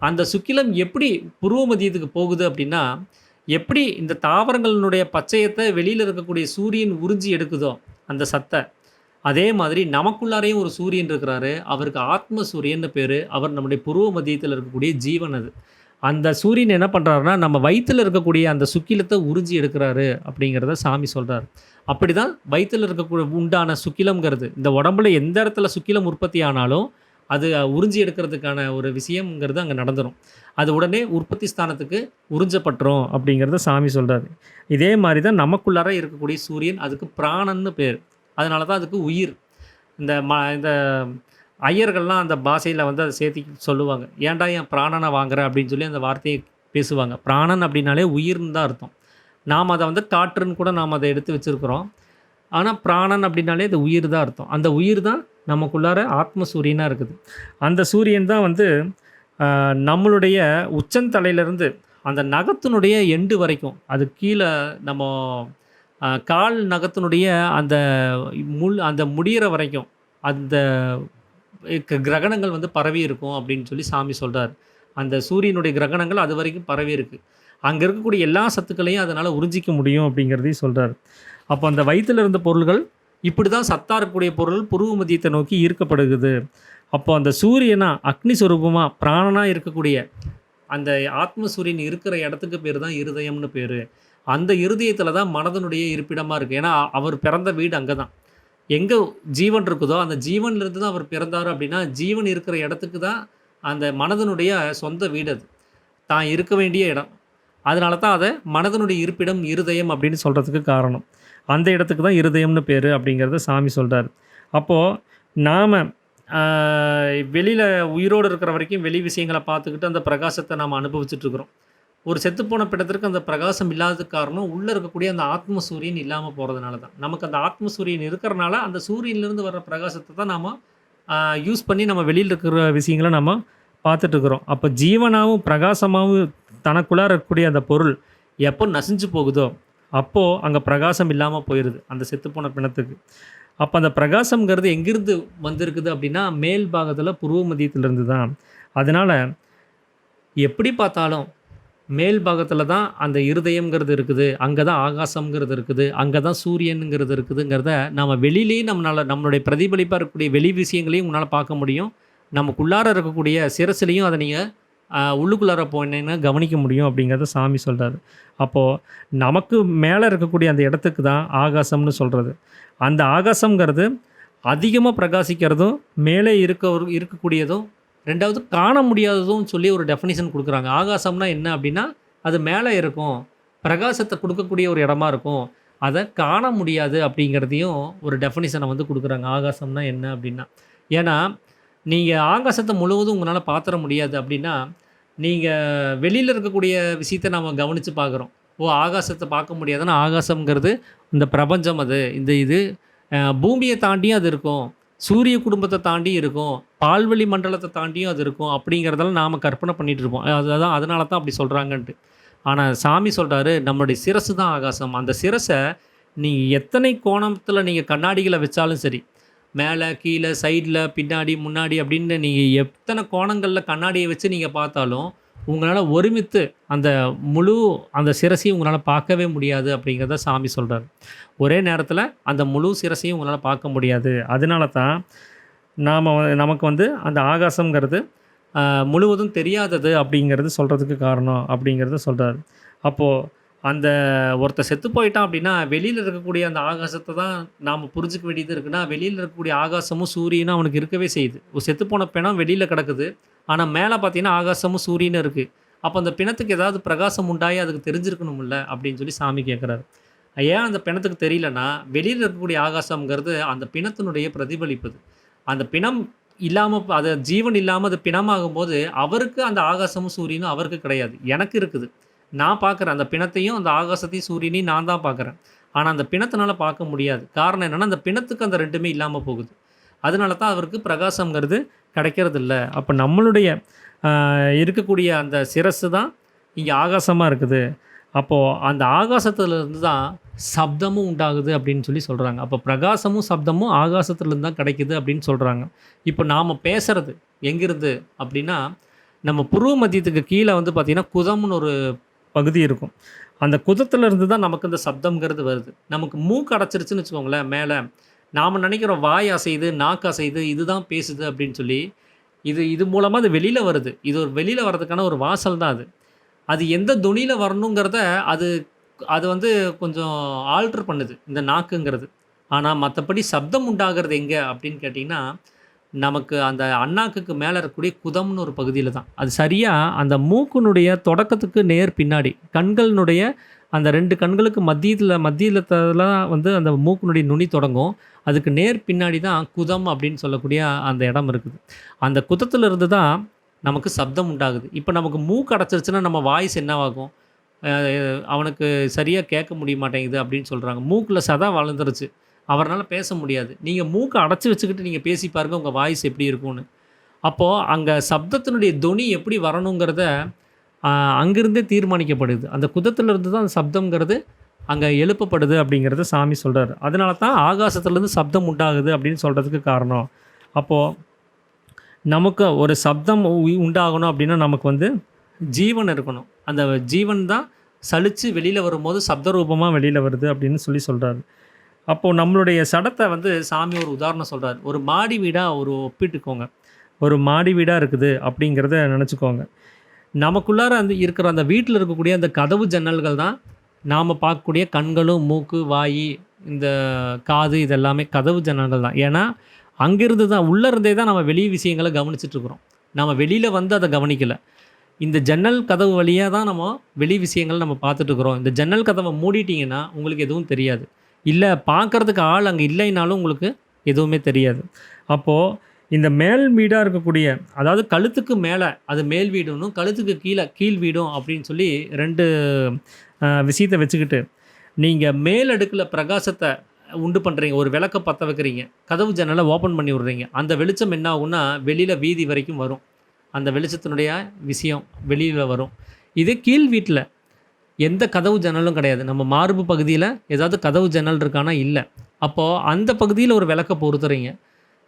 அந்த சுக்கிலம் எப்படி புருவ மத்தியத்துக்கு போகுது அப்படின்னா, எப்படி இந்த தாவரங்களினுடைய பச்சையத்தை வெளியில் இருக்கக்கூடிய சூரியன் உறிஞ்சி எடுக்குதோ அந்த சத்தை, அதே மாதிரி நமக்குள்ளாரையும் ஒரு சூரியன் இருக்கிறாரு. அவருக்கு ஆத்ம சூரியன்னு பேரு. அவர் நம்முடைய புருவ மத்தியத்தில இருக்கக்கூடிய ஜீவன் அது. அந்த சூரியன் என்ன பண்றாருன்னா, நம்ம வயித்துல இருக்கக்கூடிய அந்த சுக்கிலத்த உறிஞ்சி எடுக்குறாரு அப்படிங்கிறத சாமி சொல்றாரு. அப்படிதான் வயித்துல உண்டான சுக்கிலம்ங்கிறது. இந்த உடம்புல எந்த இடத்துல சுக்கிலம் உற்பத்தி ஆனாலும், அது உறிஞ்சி எடுக்கிறதுக்கான ஒரு விஷயம்ங்கிறது அங்க நடந்துரும். அது உடனே உற்பத்தி ஸ்தானத்துக்கு உறிஞ்சப்பட்டுரும் அப்படிங்கிறத சாமி சொல்றாரு. இதே மாரி தான் நமக்குள்ளார இருக்கக்கூடிய சூரியன், அதுக்கு பிராணன்னு பேரு. அதனால தான் அதுக்கு உயிர். இந்த ஐயர்கள்லாம் அந்த பாஷையில வந்து அத சேர்த்தி சொல்லுவாங்க. "ஏன்டா என் பிராணன வாங்குற?" அப்படின்னு சொல்லி அந்த வார்த்தைய பேசுவாங்க. பிராணன் அப்படின்னாலே உயிர்ன்னு தான் அர்த்தம். நாம அத வந்து காற்றுன்னு கூட நாம அத எடுத்து வச்சிருக்கிறோம். ஆனா பிராணன் அப்படின்னாலே அது உயிர் தான் அர்த்தம். அந்த உயிர் தான் நமக்குள்ளார ஆத்ம சூரியனா இருக்குது. அந்த சூரியன் தான் வந்து நம்மளுடைய உச்சந்தலையிலிருந்து அந்த நகத்தினுடைய எண்டு வரைக்கும், அது கீழ நம்ம கால் நகத்தினுடைய அந்த அந்த முடியிற வரைக்கும், அந்த கிரகணங்கள் வந்து பரவி இருக்கும் அப்படின்னு சொல்லி சாமி சொல்றாரு. அந்த சூரியனுடைய கிரகணங்கள் அதுவரைக்கும் பரவி இருக்கு. அங்க இருக்கக்கூடிய எல்லா சத்துக்களையும் அதனால உறிஞ்சிக்க முடியும் அப்படிங்கிறதையும் சொல்றாரு. அப்போ அந்த வயித்துல இருந்த பொருள்கள் இப்படிதான் சத்தா இருக்கக்கூடிய பொருள் புருவ மத்தியத்தை நோக்கி ஈர்க்கப்படுகுது. அப்போ அந்த சூரியனா, அக்னி சொரூபமா, பிராணனா இருக்கக்கூடிய அந்த ஆத்ம சூரியன் இருக்கிற இடத்துக்கு பேரு தான் இருதயம்னு பேரு. அந்த இருதயத்தில தான் மனதனுடைய இருப்பிடமா இருக்கு. ஏன்னா, அவர் பிறந்த வீடு அங்க தான். எங்க ஜீவன் இருக்குதோ, அந்த ஜீவன்லேருந்து தான் அவர் பிறந்தாரு அப்படின்னா, ஜீவன் இருக்கிற இடத்துக்கு தான் அந்த மனதனுடைய சொந்த வீடு அது. தான் இருக்க வேண்டிய இடம். அதனால தான் அத மனதனுடைய இருப்பிடம் இருதயம் அப்படின்னு சொல்றதுக்கு காரணம். அந்த இடத்துக்கு தான் இருதயம்னு பேரு அப்படிங்கிறத சாமி சொல்றாரு. அப்போ நாம ஆ வெளியில உயிரோடு இருக்கிற வரைக்கும் வெளி விஷயங்கள பார்த்துக்கிட்டு அந்த பிரகாசத்த நாம அனுபவிச்சுட்டு இருக்கிறோம். ஒரு செத்துப்போன பிணத்திற்கு அந்த பிரகாசம் இல்லாததுக்கு காரணம், உள்ள இருக்கக்கூடிய அந்த ஆத்ம சூரியன் இல்லாம போறதுனால தான். நமக்கு அந்த ஆத்ம சூரியன் இருக்கிறனால, அந்த சூரியன்லேருந்து வர்ற பிரகாசத்த தான் நாம அ யூஸ் பண்ணி நம்ம வெளியில இருக்கிற விஷயங்கள நம்ம பார்த்துட்டு இருக்கிறோம். அப்ப ஜீவனாவும், பிரகாசமாவும் தனக்குள்ளார இருக்கக்கூடிய அந்த பொருள் எப்போ நசிஞ்சு போகுதோ, அப்போ அங்க பிரகாசம் இல்லாம போயிருது, அந்த செத்துப்போன பிணத்துக்கு. அப்ப அந்த பிரகாசம்ங்கிறது எங்கிருந்து வந்திருக்குது அப்படின்னா, மேல் பாகத்தில புருவ மத்தியத்திலிருந்து தான். அதனால எப்படி பார்த்தாலும் மேல் பாகத்தில தான் அந்த இருதயம்ங்கிறது இருக்குது. அங்க தான் ஆகாசம்ங்கிறது இருக்குது. அங்க தான் சூரியன்ங்கிறது இருக்குதுங்கிறத நாம வெளியிலேயும் நம்மளுடைய பிரதிபலிப்பா இருக்கக்கூடிய வெளி விஷயங்களையும் உங்களால பார்க்க முடியும். நமக்குள்ளார இருக்கக்கூடிய சிரசுலயும் அத நீங்க உள்ளுக்குள்ளார போனீங்கன்னா கவனிக்க முடியும் அப்படிங்கிறத சாமி சொல்றாரு. அப்போ நமக்கு மேல இருக்கக்கூடிய அந்த இடத்துக்கு தான் ஆகாசம்னு சொல்றது. அந்த ஆகாசம்ங்கிறது அதிகமா பிரகாசிக்கிறதும், மேலே இருக்கக்கூடியதும் 2வது காண முடியாததும் சொல்லி ஒரு டெஃபினிஷன் குடுக்குறாங்க. ஆகாசம்னா என்ன அப்டின்னா, அது மேல இருக்கும். பிரகாசத்த குடுக்கக்கூடிய ஒரு இடமா இருக்கும். அத காண முடியாது அப்டிங்கிறதையும் ஒரு டெஃபினிஷன வந்து குடுக்குறாங்க. ஆகாசம்னா என்ன அப்டின்னா. ஏன்னா, நீங்க ஆகாசத்த முழுவதும் உங்களால பாத்துற முடியாது அப்டின்னா, நீங்க வெளியில இருக்கக்கூடிய விஷயத்த நாம கவனிச்சு பார்க்குறோம். ஓ! ஆகாசத்த பார்க்க முடியாதுன்னா, ஆகாசம்ங்கிறது இந்த பிரபஞ்சம் அது. இது பூமிய தாண்டியும் அது இருக்கும். சூரிய குடும்பத்த தாண்டி இருக்கும். பால்வெளி மண்டலத்த தாண்டியும் அது இருக்கும். அப்படிங்கிறதெல்லாம் நாம கற்பனை பண்ணிட்டு இருப்போம். அதனால தான் அப்படி சொல்றாங்கன்ட்டு. ஆனா சாமி சொல்றாரு, நம்மளுடைய சிரசு தான் ஆகாசம். அந்த சிரச நீங்க எத்தனை கோணத்துல நீங்க கண்ணாடிகள வச்சாலும் சரி, மேல, கீழ, சைட்ல, பின்னாடி, முன்னாடி அப்படின்னு நீங்க எத்தன கோணங்கள்ல கண்ணாடிய வச்சு நீங்க பார்த்தாலும், உங்களால ஒருமித்து அந்த முழு அந்த சிரசையும் உங்களால பார்க்கவே முடியாது அப்படிங்கிறத சாமி சொல்றாரு. ஒரே நேரத்தில அந்த முழு சிரசையும் உங்களால பார்க்க முடியாது. அதனால தான் நமக்கு வந்து அந்த ஆகாசம்ங்கிறது அ முழுவதும் தெரியாதது அப்படிங்கிறது சொல்றதுக்கு காரணம் அப்படிங்கிறத சொல்றாரு. அப்போ அந்த ஒருத்தன் செத்து போயிட்டான் அப்படின்னா, வெளியில இருக்கக்கூடிய அந்த ஆகாசத்த தான் நாம புரிஞ்சுக்க வேண்டியது இருக்குன்னா, வெளியில இருக்கக்கூடிய ஆகாசமும், சூரியனும் அவனுக்கு இருக்கவே செய்யுது. ஒரு செத்துப்போன பிணம் வெளியில கிடக்குது. ஆனா மேல பார்த்தீங்கன்னா, ஆகாசமும், சூரியனும் இருக்கு. அப்ப அந்த பிணத்துக்கு ஏதாவது பிரகாசம் உண்டாயி அதுக்கு தெரிஞ்சிருக்கணும்ல அப்படின்னு சொல்லி சாமி கேட்குறாரு. ஏன் அந்த பிணத்துக்கு தெரியலன்னா, வெளியில இருக்கக்கூடிய ஆகாசம்ங்கிறது அந்த பிணத்தினுடைய பிரதிபலிப்பு அது. அந்த பிணம் இல்லாம அது ஜீவன் இல்லாம அது பிணமாகும்போது, அவருக்கு அந்த ஆகாசமும், சூரியனும் அவருக்கு கிடையாது. எனக்கு இருக்குது. நான் பார்க்குறேன். அந்த பிணத்தையும், அந்த ஆகாசத்தையும், சூரியனையும் நான் தான் பார்க்குறேன். ஆனா, அந்த பிணத்தினால பார்க்க முடியாது. காரணம் என்னன்னா, அந்த பிணத்துக்கு அந்த 2மே இல்லாம போகுது. அதனால தான் அவருக்கு பிரகாசம்ங்கிறது கிடைக்கிறதில்ல. அப்ப நம்மளுடைய இருக்கக்கூடிய அந்த சிரசு தான் இங்க ஆகாசமா இருக்குது. அப்போ அந்த ஆகாசத்திலிருந்து தான் சப்தமும் உண்டாகுது அப்படின்னு சொல்லி சொல்றாங்க. அப்ப பிரகாசமும், சப்தமும் ஆகாசத்திலிருந்து தான் கிடைக்குது அப்படின்னு சொல்றாங்க. இப்போ நாம பேசுறது எங்கிருந்து அப்படின்னா, நம்ம புருவ மத்தியத்துக்கு கீழ வந்து பார்த்தீங்கன்னா, குதம்னு ஒரு பகுதி இருக்கும். அந்த குதத்திலிருந்து தான் நமக்கு இந்த சப்தம்ங்கிறது வருது. நமக்கு மூக்கு அடைச்சிருச்சுன்னு வச்சுக்கோங்களேன் மேல, நாம் நினைக்கிறோம் வாய் அசையுது, நாக்கு அசையுது, இதுதான் பேசுது அப்படின்னு சொல்லி. இது மூலமா அது வெளியில வருது. இது ஒரு வெளியில வர்றதுக்கான ஒரு வாசல் தான் அது. அது எந்த தொனியில வரணுங்கிறத அது அது வந்து கொஞ்சம் ஆல்டர் பண்ணுது, இந்த நாக்குங்கிறது. ஆனா மத்தபடி சப்தம் உண்டாகிறது எங்க அப்படின்னு கேட்டீங்கன்னா, நமக்கு அந்த அண்ணாக்குக்கு மேல இருக்கக்கூடிய குதம்னு ஒரு பகுதியில தான். அது சரியா அந்த மூக்குனுடைய தொடக்கத்துக்கு நேர் பின்னாடி. கண்களினுடைய அந்த 2 கண்களுக்கு மத்தியில வந்து அந்த மூக்குனுடைய நுனி தொடங்கும். அதுக்கு நேர் பின்னாடி தான் குதம் அப்படின்னு சொல்லக்கூடிய அந்த இடம் இருக்குது. அந்த குதத்தில இருந்து தான் நமக்கு சப்தம் உண்டாகுது. இப்ப நமக்கு மூக்கு அடைச்சிருச்சுன்னா நம்ம வாய்ஸ் என்னவாகும்? அ அவனுக்கு சரியா கேட்க முடிய மாட்டேங்குது அப்படின்னு சொல்றாங்க. மூக்குல சத வளர்ந்துருச்சு. அவரால பேச முடியாது. நீங்க மூக்க அடைச்சு வச்சுக்கிட்டு நீங்க பேசி பாருங்க, உங்க வாய்ஸ் எப்படி இருக்கும்னு. அப்போ அங்க சப்தத்தினுடைய தொனி எப்படி வரணுங்கிறத அ அங்கிருந்தே தீர்மானிக்கப்படுது. அந்த குதத்திலிருந்து தான் அந்த சப்தம்ங்கிறது அங்க எழுப்பப்படுது அப்படிங்கிறத சாமி சொல்றாரு. அதனால தான் ஆகாசத்திலிருந்து சப்தம் உண்டாகுது அப்படின்னு சொல்றதுக்கு காரணம். அப்போ நமக்கு ஒரு சப்தம் உண்டாகணும் அப்படின்னா நமக்கு வந்து ஜீவன் இருக்கணும். அந்த ஜீவன் தான் சலிச்சு வெளியில வரும்போது சப்த ரூபமா வெளியில வருது அப்படின்னு சொல்றாரு. அப்போ நம்மளுடைய சடத்த வந்து சாமி ஒரு உதாரணம் சொல்றாரு. ஒரு மாடி வீடா ஒப்பிட்டுக்கோங்க. ஒரு மாடி வீடா இருக்குது அப்படிங்கிறத நெனச்சுக்கோங்க. நமக்குள்ளார இருக்கிற அந்த வீட்ல இருக்கக்கூடிய அந்த கதவு ஜன்னல்கள் தான் நாம பார்க்கக்கூடிய கண்களும், மூக்கு, வாயி, இந்த காது இது எல்லாமே கதவு ஜன்னல்கள் தான். ஏன்னா, அங்கிருந்து தான் உள்ள இருந்தே தான் நம்ம வெளி விஷயங்கள கவனிச்சுட்டு இருக்கிறோம். நம்ம வெளியில வந்து அத கவனிக்கல. இந்த ஜன்னல் கதவு வழியா தான் நம்ம வெளி விஷயங்கள நம்ம பார்த்துட்டு இருக்கிறோம். இந்த ஜன்னல் கதவ மூடிட்டீங்கன்னா, உங்களுக்கு எதுவும் தெரியாது. இல்ல பார்க்கறதுக்கு ஆள் அங்க இல்லைனாலும் உங்களுக்கு எதுவுமே தெரியாது. அப்போ இந்த மேல் வீடா இருக்கக்கூடிய அதாவது கழுத்துக்கு மேல அது மேல் வீடுன்னும், கழுத்துக்கு கீழ கீழ் வீடும் அப்படின்னு சொல்லி 2 விஷயத்த வச்சுக்கிட்டு, நீங்க மேல் அடுக்குல பிரகாசத்த உண்டு பண்றீங்க. ஒரு விளக்க பத்த வைக்கிறீங்க. கதவு ஜன்னல ஓப்பன் பண்ணி விடுறீங்க. அந்த வெளிச்சம் என்ன ஆகும்னா, வெளியில வீதி வரைக்கும் வரும். அந்த வெளிச்சத்தினுடைய விஷயம் வெளியில வரும். இதே கீழ் வீட்ல எந்த கதவு ஜன்னலும் கிடையாது. நம்ம மார்பு பகுதியில ஏதாவது கதவு ஜன்னல் இருக்கான்னா இல்ல. அப்போ அந்த பகுதியில ஒரு விளக்க பொருத்துறீங்க.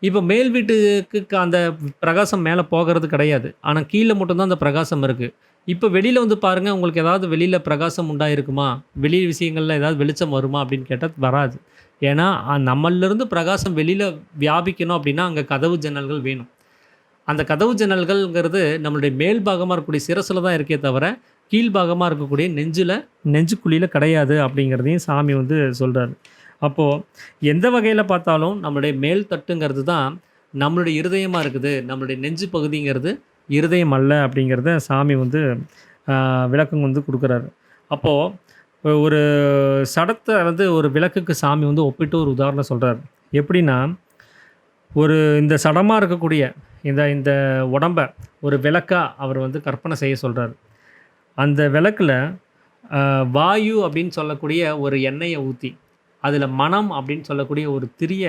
இப்ப மேல் வீட்டுக்கு அந்த பிரகாசம் மேல போகிறது கிடையாது. ஆனா கீழ மட்டும் தான் அந்த பிரகாசம் இருக்கு. இப்ப வெளியில வந்து பாருங்க, உங்களுக்கு ஏதாவது வெளியில பிரகாசம் உண்டாயிருக்குமா? வெளி விஷயங்கள்ல ஏதாவது வெளிச்சம் வருமா? அப்படின்னு கேட்டா வராது. ஏன்னா, நம்மளிலிருந்து பிரகாசம் வெளியில வியாபிக்கணும் அப்படின்னா, அங்க கதவு ஜன்னல்கள் வேணும். அந்த கதவு ஜன்னல்கள்ங்கிறது நம்மளுடைய மேல் பாகமா இருக்கக்கூடிய சிரசுல தான் இருக்கே தவிர, கீழ் பாகமா இருக்கக்கூடிய நெஞ்சுக்குழியில கிடையாது அப்படிங்கிறதையும் சாமி வந்து சொல்றாரு. அப்போ எந்த வகையில பார்த்தாலும் நம்மளுடைய மேல் தட்டுங்கிறது தான் நம்மளுடைய இருதயமா இருக்குது. நம்மளுடைய நெஞ்சு பகுதிங்கிறது இருதயம் அல்ல அப்படிங்கிறத சாமி வந்து விளக்கம் வந்து குடுக்குறாரு. அப்போ ஒரு சடத்த வந்து ஒரு விளக்குக்கு சாமி வந்து ஒப்பிட்டு ஒரு உதாரணம் சொல்றாரு. எப்படின்னா, இந்த சடமா இருக்கக்கூடிய இந்த உடம்ப ஒரு விளக்கா அவர் வந்து கற்பனை செய்ய சொல்றாரு. அந்த விளக்குல வாயு அப்படின்னு சொல்லக்கூடிய ஒரு எண்ணெய ஊத்தி, அதில மனம் அப்படின்னு சொல்லக்கூடிய ஒரு திரிய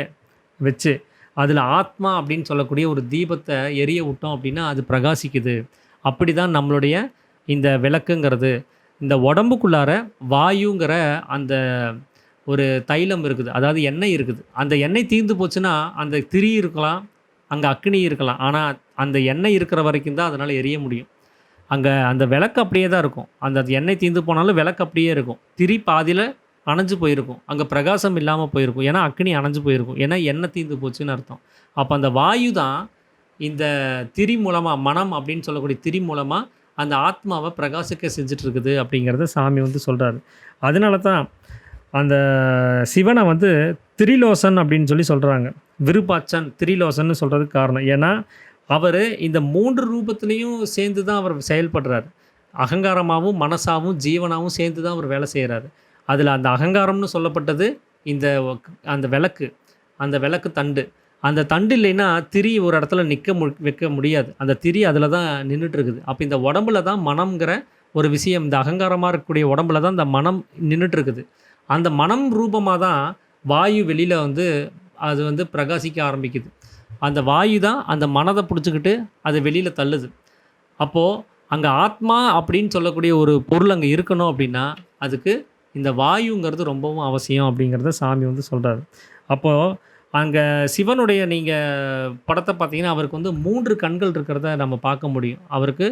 வச்சு, அதில ஆத்மா அப்படின்னு சொல்லக்கூடிய ஒரு தீபத்த எரிய விட்டோம் அப்படின்னா, அது பிரகாசிக்குது. அப்படிதான் நம்மளுடைய இந்த விளக்குங்கிறது. இந்த உடம்புக்குள்ளார வாயுங்கிற அந்த ஒரு தைலம் இருக்குது. அதாவது எண்ணெய் இருக்குது. அந்த எண்ணெய் தீர்ந்து போச்சுன்னா, அந்த திரி இருக்கலாம், அங்க அக்னி இருக்கலாம். ஆனா, அந்த எண்ணெய் இருக்கிற வரைக்கும் தான் அதனால எரிய முடியும். அங்க அந்த விளக்கு அப்படியே தான் இருக்கும். அந்த எண்ணெய் தீர்ந்து போனாலும் விளக்கு அப்படியே இருக்கும். திரி பாதியில அணைஞ்சு போயிருக்கும். அங்க பிரகாசம் இல்லாம போயிருக்கும். ஏன்னா, அக்னி அணைஞ்சு போயிருக்கும். ஏன்னா, எண்ணெய் தீர்ந்து போச்சுன்னு அர்த்தம். அப்ப அந்த வாயு தான் இந்த திரி மூலமா, மனம் அப்படின்னு சொல்லக்கூடிய திரி மூலமா அந்த ஆத்மாவ பிரகாசிக்க செஞ்சுட்டு இருக்குது அப்படிங்கிறத சாமி வந்து சொல்றாரு. அதனால தான் அந்த சிவனை வந்து திரிலோசன் அப்படின்னு சொல்றாங்க. விருப்பாச்சன் திரிலோசன்னு சொல்றதுக்கு காரணம். ஏன்னா, அவரு இந்த 3 ரூபத்திலயும் சேர்ந்து தான் அவர் செயல்படுறாரு. அகங்காரமாவும், மனசாவும், ஜீவனாவும் சேர்ந்து தான் அவர் வேலை செய்றாரு. அதில அந்த அகங்காரம்னு சொல்லப்பட்டது இந்த அந்த விளக்கு. அந்த விளக்கு தண்டு. அந்த தண்டு இல்லைன்னா, திரி ஒரு இடத்துல வைக்க முடியாது. அந்த திரி அதில தான் நின்னுட்டு இருக்குது. அப்ப இந்த உடம்புல தான் மனம்ங்கிற ஒரு விஷயம், இந்த அகங்காரமா இருக்கக்கூடிய உடம்புல தான் இந்த மனம் நின்னுட்டு இருக்குது. அந்த மனம் ரூபமா தான் வாயு வெளியில வந்து அது வந்து பிரகாசிக்க ஆரம்பிக்குது. அந்த வாயு தான் அந்த மனத புடிச்சுக்கிட்டு அது வெளியில தள்ளுது. அப்போ அங்க ஆத்மா அப்படின்னு சொல்லக்கூடிய ஒரு பொருள் அங்க இருக்கணும் அப்படின்னா, அதுக்கு இந்த வாயுங்கிறது ரொம்பவும் அவசியம் அப்படிங்கிறத சாமி வந்து சொல்றாரு. அப்போ அங்க சிவனுடைய நீங்க படத்த பார்த்தீங்கன்னா, அவருக்கு வந்து 3 கண்கள் இருக்கிறத நம்ம பார்க்க முடியும். அவருக்கு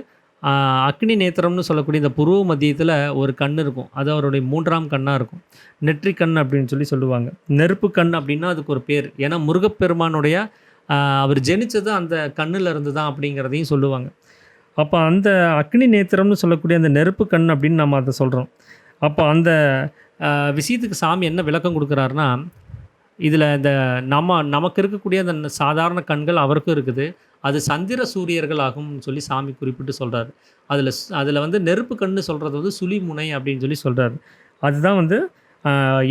அக்னி நேத்திரம்னு சொல்லக்கூடிய இந்த புருவ மத்தியத்தில் ஒரு கண் இருக்கும். அது அவருடைய 3ஆம் கண்ணாக இருக்கும். நெற்றிக் கண் அப்படின்னு சொல்லுவாங்க. நெருப்பு கண் அப்படின்னா அதுக்கு ஒரு பேர். ஏன்னா முருகப்பெருமானுடைய அவர் ஜெனிச்சது அந்த கண்ணுல இருந்து தான் அப்படிங்கிறதையும் சொல்லுவாங்க. அப்போ அந்த அக்னி நேத்திரம்னு சொல்லக்கூடிய அந்த நெருப்பு கண் அப்படின்னு நம்ம அதை சொல்கிறோம். அப்போ அந்த விஷயத்துக்கு சாமி என்ன விளக்கம் கொடுக்குறாருன்னா, இதில் இந்த நமக்கு இருக்கக்கூடிய அந்த சாதாரண கண்கள் அவருக்கும் இருக்குது. அது சந்திர சூரியர்கள் ஆகும்னு சொல்லி சாமி குறிப்பிட்டு சொல்கிறாரு. அதில் வந்து நெருப்பு கண்ணு சொல்கிறது வந்து சுழிமுனை அப்படின்னு சொல்கிறாரு. அதுதான் வந்து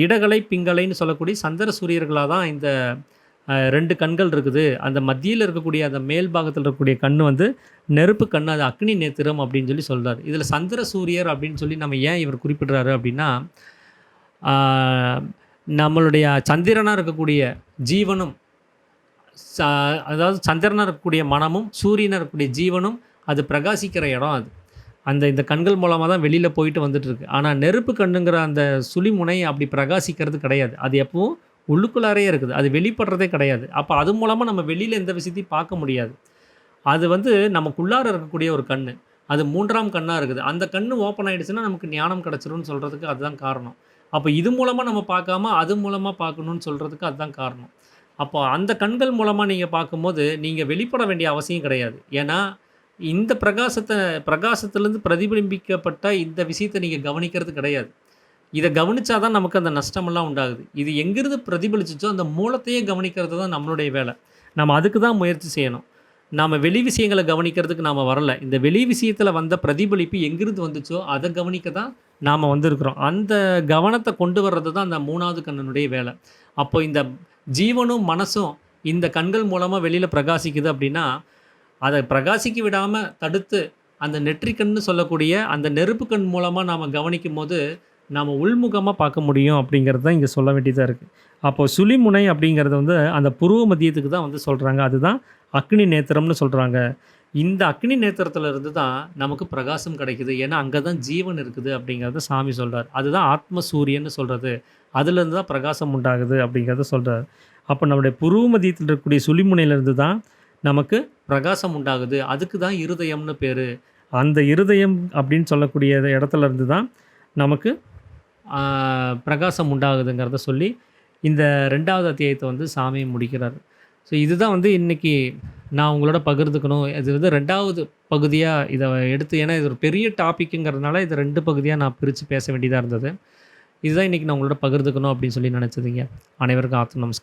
இடகலை பிங்கலைன்னு சொல்லக்கூடிய சந்திர சூரியர்களாக தான் இந்த 2 கண்கள் இருக்குது. அந்த மத்தியில் இருக்கக்கூடிய அந்த மேல் பாகத்தில் இருக்கக்கூடிய கண் வந்து நெருப்பு கண், அது அக்னி நேத்திரம் அப்படின்னு சொல்கிறார். இதில் சந்திர சூரியர் அப்படின்னு சொல்லி நம்ம ஏன் இவர் குறிப்பிடுறாரு அப்படின்னா, நம்மளுடைய சந்திரனாக இருக்கக்கூடிய ஜீவனும் அதாவது சந்திரனாக இருக்கக்கூடிய மனமும் சூரியனாக இருக்கக்கூடிய ஜீவனும் அது பிரகாசிக்கிற இடம் அது. இந்த கண்கள் மூலமாக தான் வெளியில் போயிட்டு வந்துட்டுருக்கு. ஆனால் நெருப்பு கண்ணுங்கிற அந்த சுழிமுனை அப்படி பிரகாசிக்கிறது கிடையாது. அது எப்பவும் உள்ளுக்குள்ளாரையே இருக்குது. அது வெளிப்படுறதே கிடையாது. அப்போ அது மூலமாக நம்ம வெளியில் எந்த விஷயத்தையும் பார்க்க முடியாது. அது வந்து நமக்குள்ளார இருக்கக்கூடிய ஒரு கண். அது 3ஆம் கண்ணாக இருக்குது. அந்த கண் ஓப்பன் ஆகிடுச்சுன்னா நமக்கு ஞானம் கிடச்சிரும்னு சொல்கிறதுக்கு அதுதான் காரணம். அப்போ இது மூலமாக நம்ம பார்க்காம அது மூலமாக பார்க்கணுன்னு சொல்கிறதுக்கு அதுதான் காரணம். அப்போ அந்த கண்கள் மூலமாக நீங்கள் பார்க்கும்போது நீங்கள் வெளிப்பட வேண்டிய அவசியம் கிடையாது. ஏன்னா இந்த பிரகாசத்துலேருந்து பிரதிபிம்பிக்கப்பட்ட இந்த விஷயத்தை நீங்கள் கவனிக்கிறது கிடையாது. இதை கவனித்தா தான் நமக்கு அந்த நஷ்டமெல்லாம் உண்டாகுது. இது எங்கிருந்து பிரதிபலிச்சிச்சோ அந்த மூலத்தையே கவனிக்கிறது தான் நம்மளுடைய வேலை. நம்ம அதுக்கு தான் முயற்சி செய்யணும். நாம் வெளி விஷயங்களை கவனிக்கிறதுக்கு நாம் வரல. இந்த வெளி விஷயத்தில் வந்த பிரதிபலிப்பு எங்கிருந்து வந்துச்சோ அதை கவனிக்க தான் நாம் வந்திருக்கிறோம். அந்த கவனத்தை கொண்டு வர்றது தான் அந்த 3வது கண்ணனுடைய வேலை. அப்போ இந்த ஜீவனும் மனசும் இந்த கண்கள் மூலமாக வெளியில் பிரகாசிக்குது அப்படின்னா, அதை பிரகாசிக்க விடாமல் தடுத்து அந்த நெற்றிக்கண்னு சொல்லக்கூடிய அந்த நெருப்பு கண் மூலமாக நாம் கவனிக்கும் போது நாம் உள்முகமாக பார்க்க முடியும் அப்படிங்கிறது தான் இங்கே சொல்ல வேண்டியதாக இருக்குது. அப்போது சுழிமுனை அப்படிங்கிறது வந்து அந்த புருவ மத்தியத்துக்கு தான் வந்து சொல்கிறாங்க. அதுதான் அக்னி நேத்திரம்னு சொல்கிறாங்க. இந்த அக்னி நேத்திரத்தில் இருந்து தான் நமக்கு பிரகாசம் கிடைக்குது. ஏன்னா அங்கே தான் ஜீவன் இருக்குது அப்படிங்கிறத சாமி சொல்கிறார். அதுதான் ஆத்ம சூரியன்னு சொல்கிறது. அதுலேருந்து தான் பிரகாசம் உண்டாகுது அப்படிங்கிறத சொல்கிறார். அப்போ நம்முடைய புருவ மத்தியத்தில் இருக்கக்கூடிய சுழிமுனையிலேருந்து தான் நமக்கு பிரகாசம் உண்டாகுது. அதுக்கு தான் இருதயம்னு பேர். அந்த இருதயம் அப்படின்னு சொல்லக்கூடிய இடத்துல இருந்து தான் நமக்கு பிரகாசம் உண்டாகுதுங்கிறத சொல்லி இந்த 2வது அத்தியாயத்தை வந்து சாமி முடிக்கிறார். ஸோ இதுதான் வந்து இன்றைக்கி நான் உங்களோட பகிர்ந்துக்கணும். இது வந்து 2வது பகுதியாக இதை எடுத்து, ஏன்னா இது ஒரு பெரிய டாப்பிக்குங்கிறதுனால இதை 2 பகுதியாக நான் பிரித்து பேச வேண்டியதாக இருந்தது. இதுதான் இன்றைக்கி நான் உங்களோட பகிர்ந்துக்கணும் அப்படின்னு சொல்லி நினச்சதுங்க. அனைவருக்கும் நமஸ்காரம்.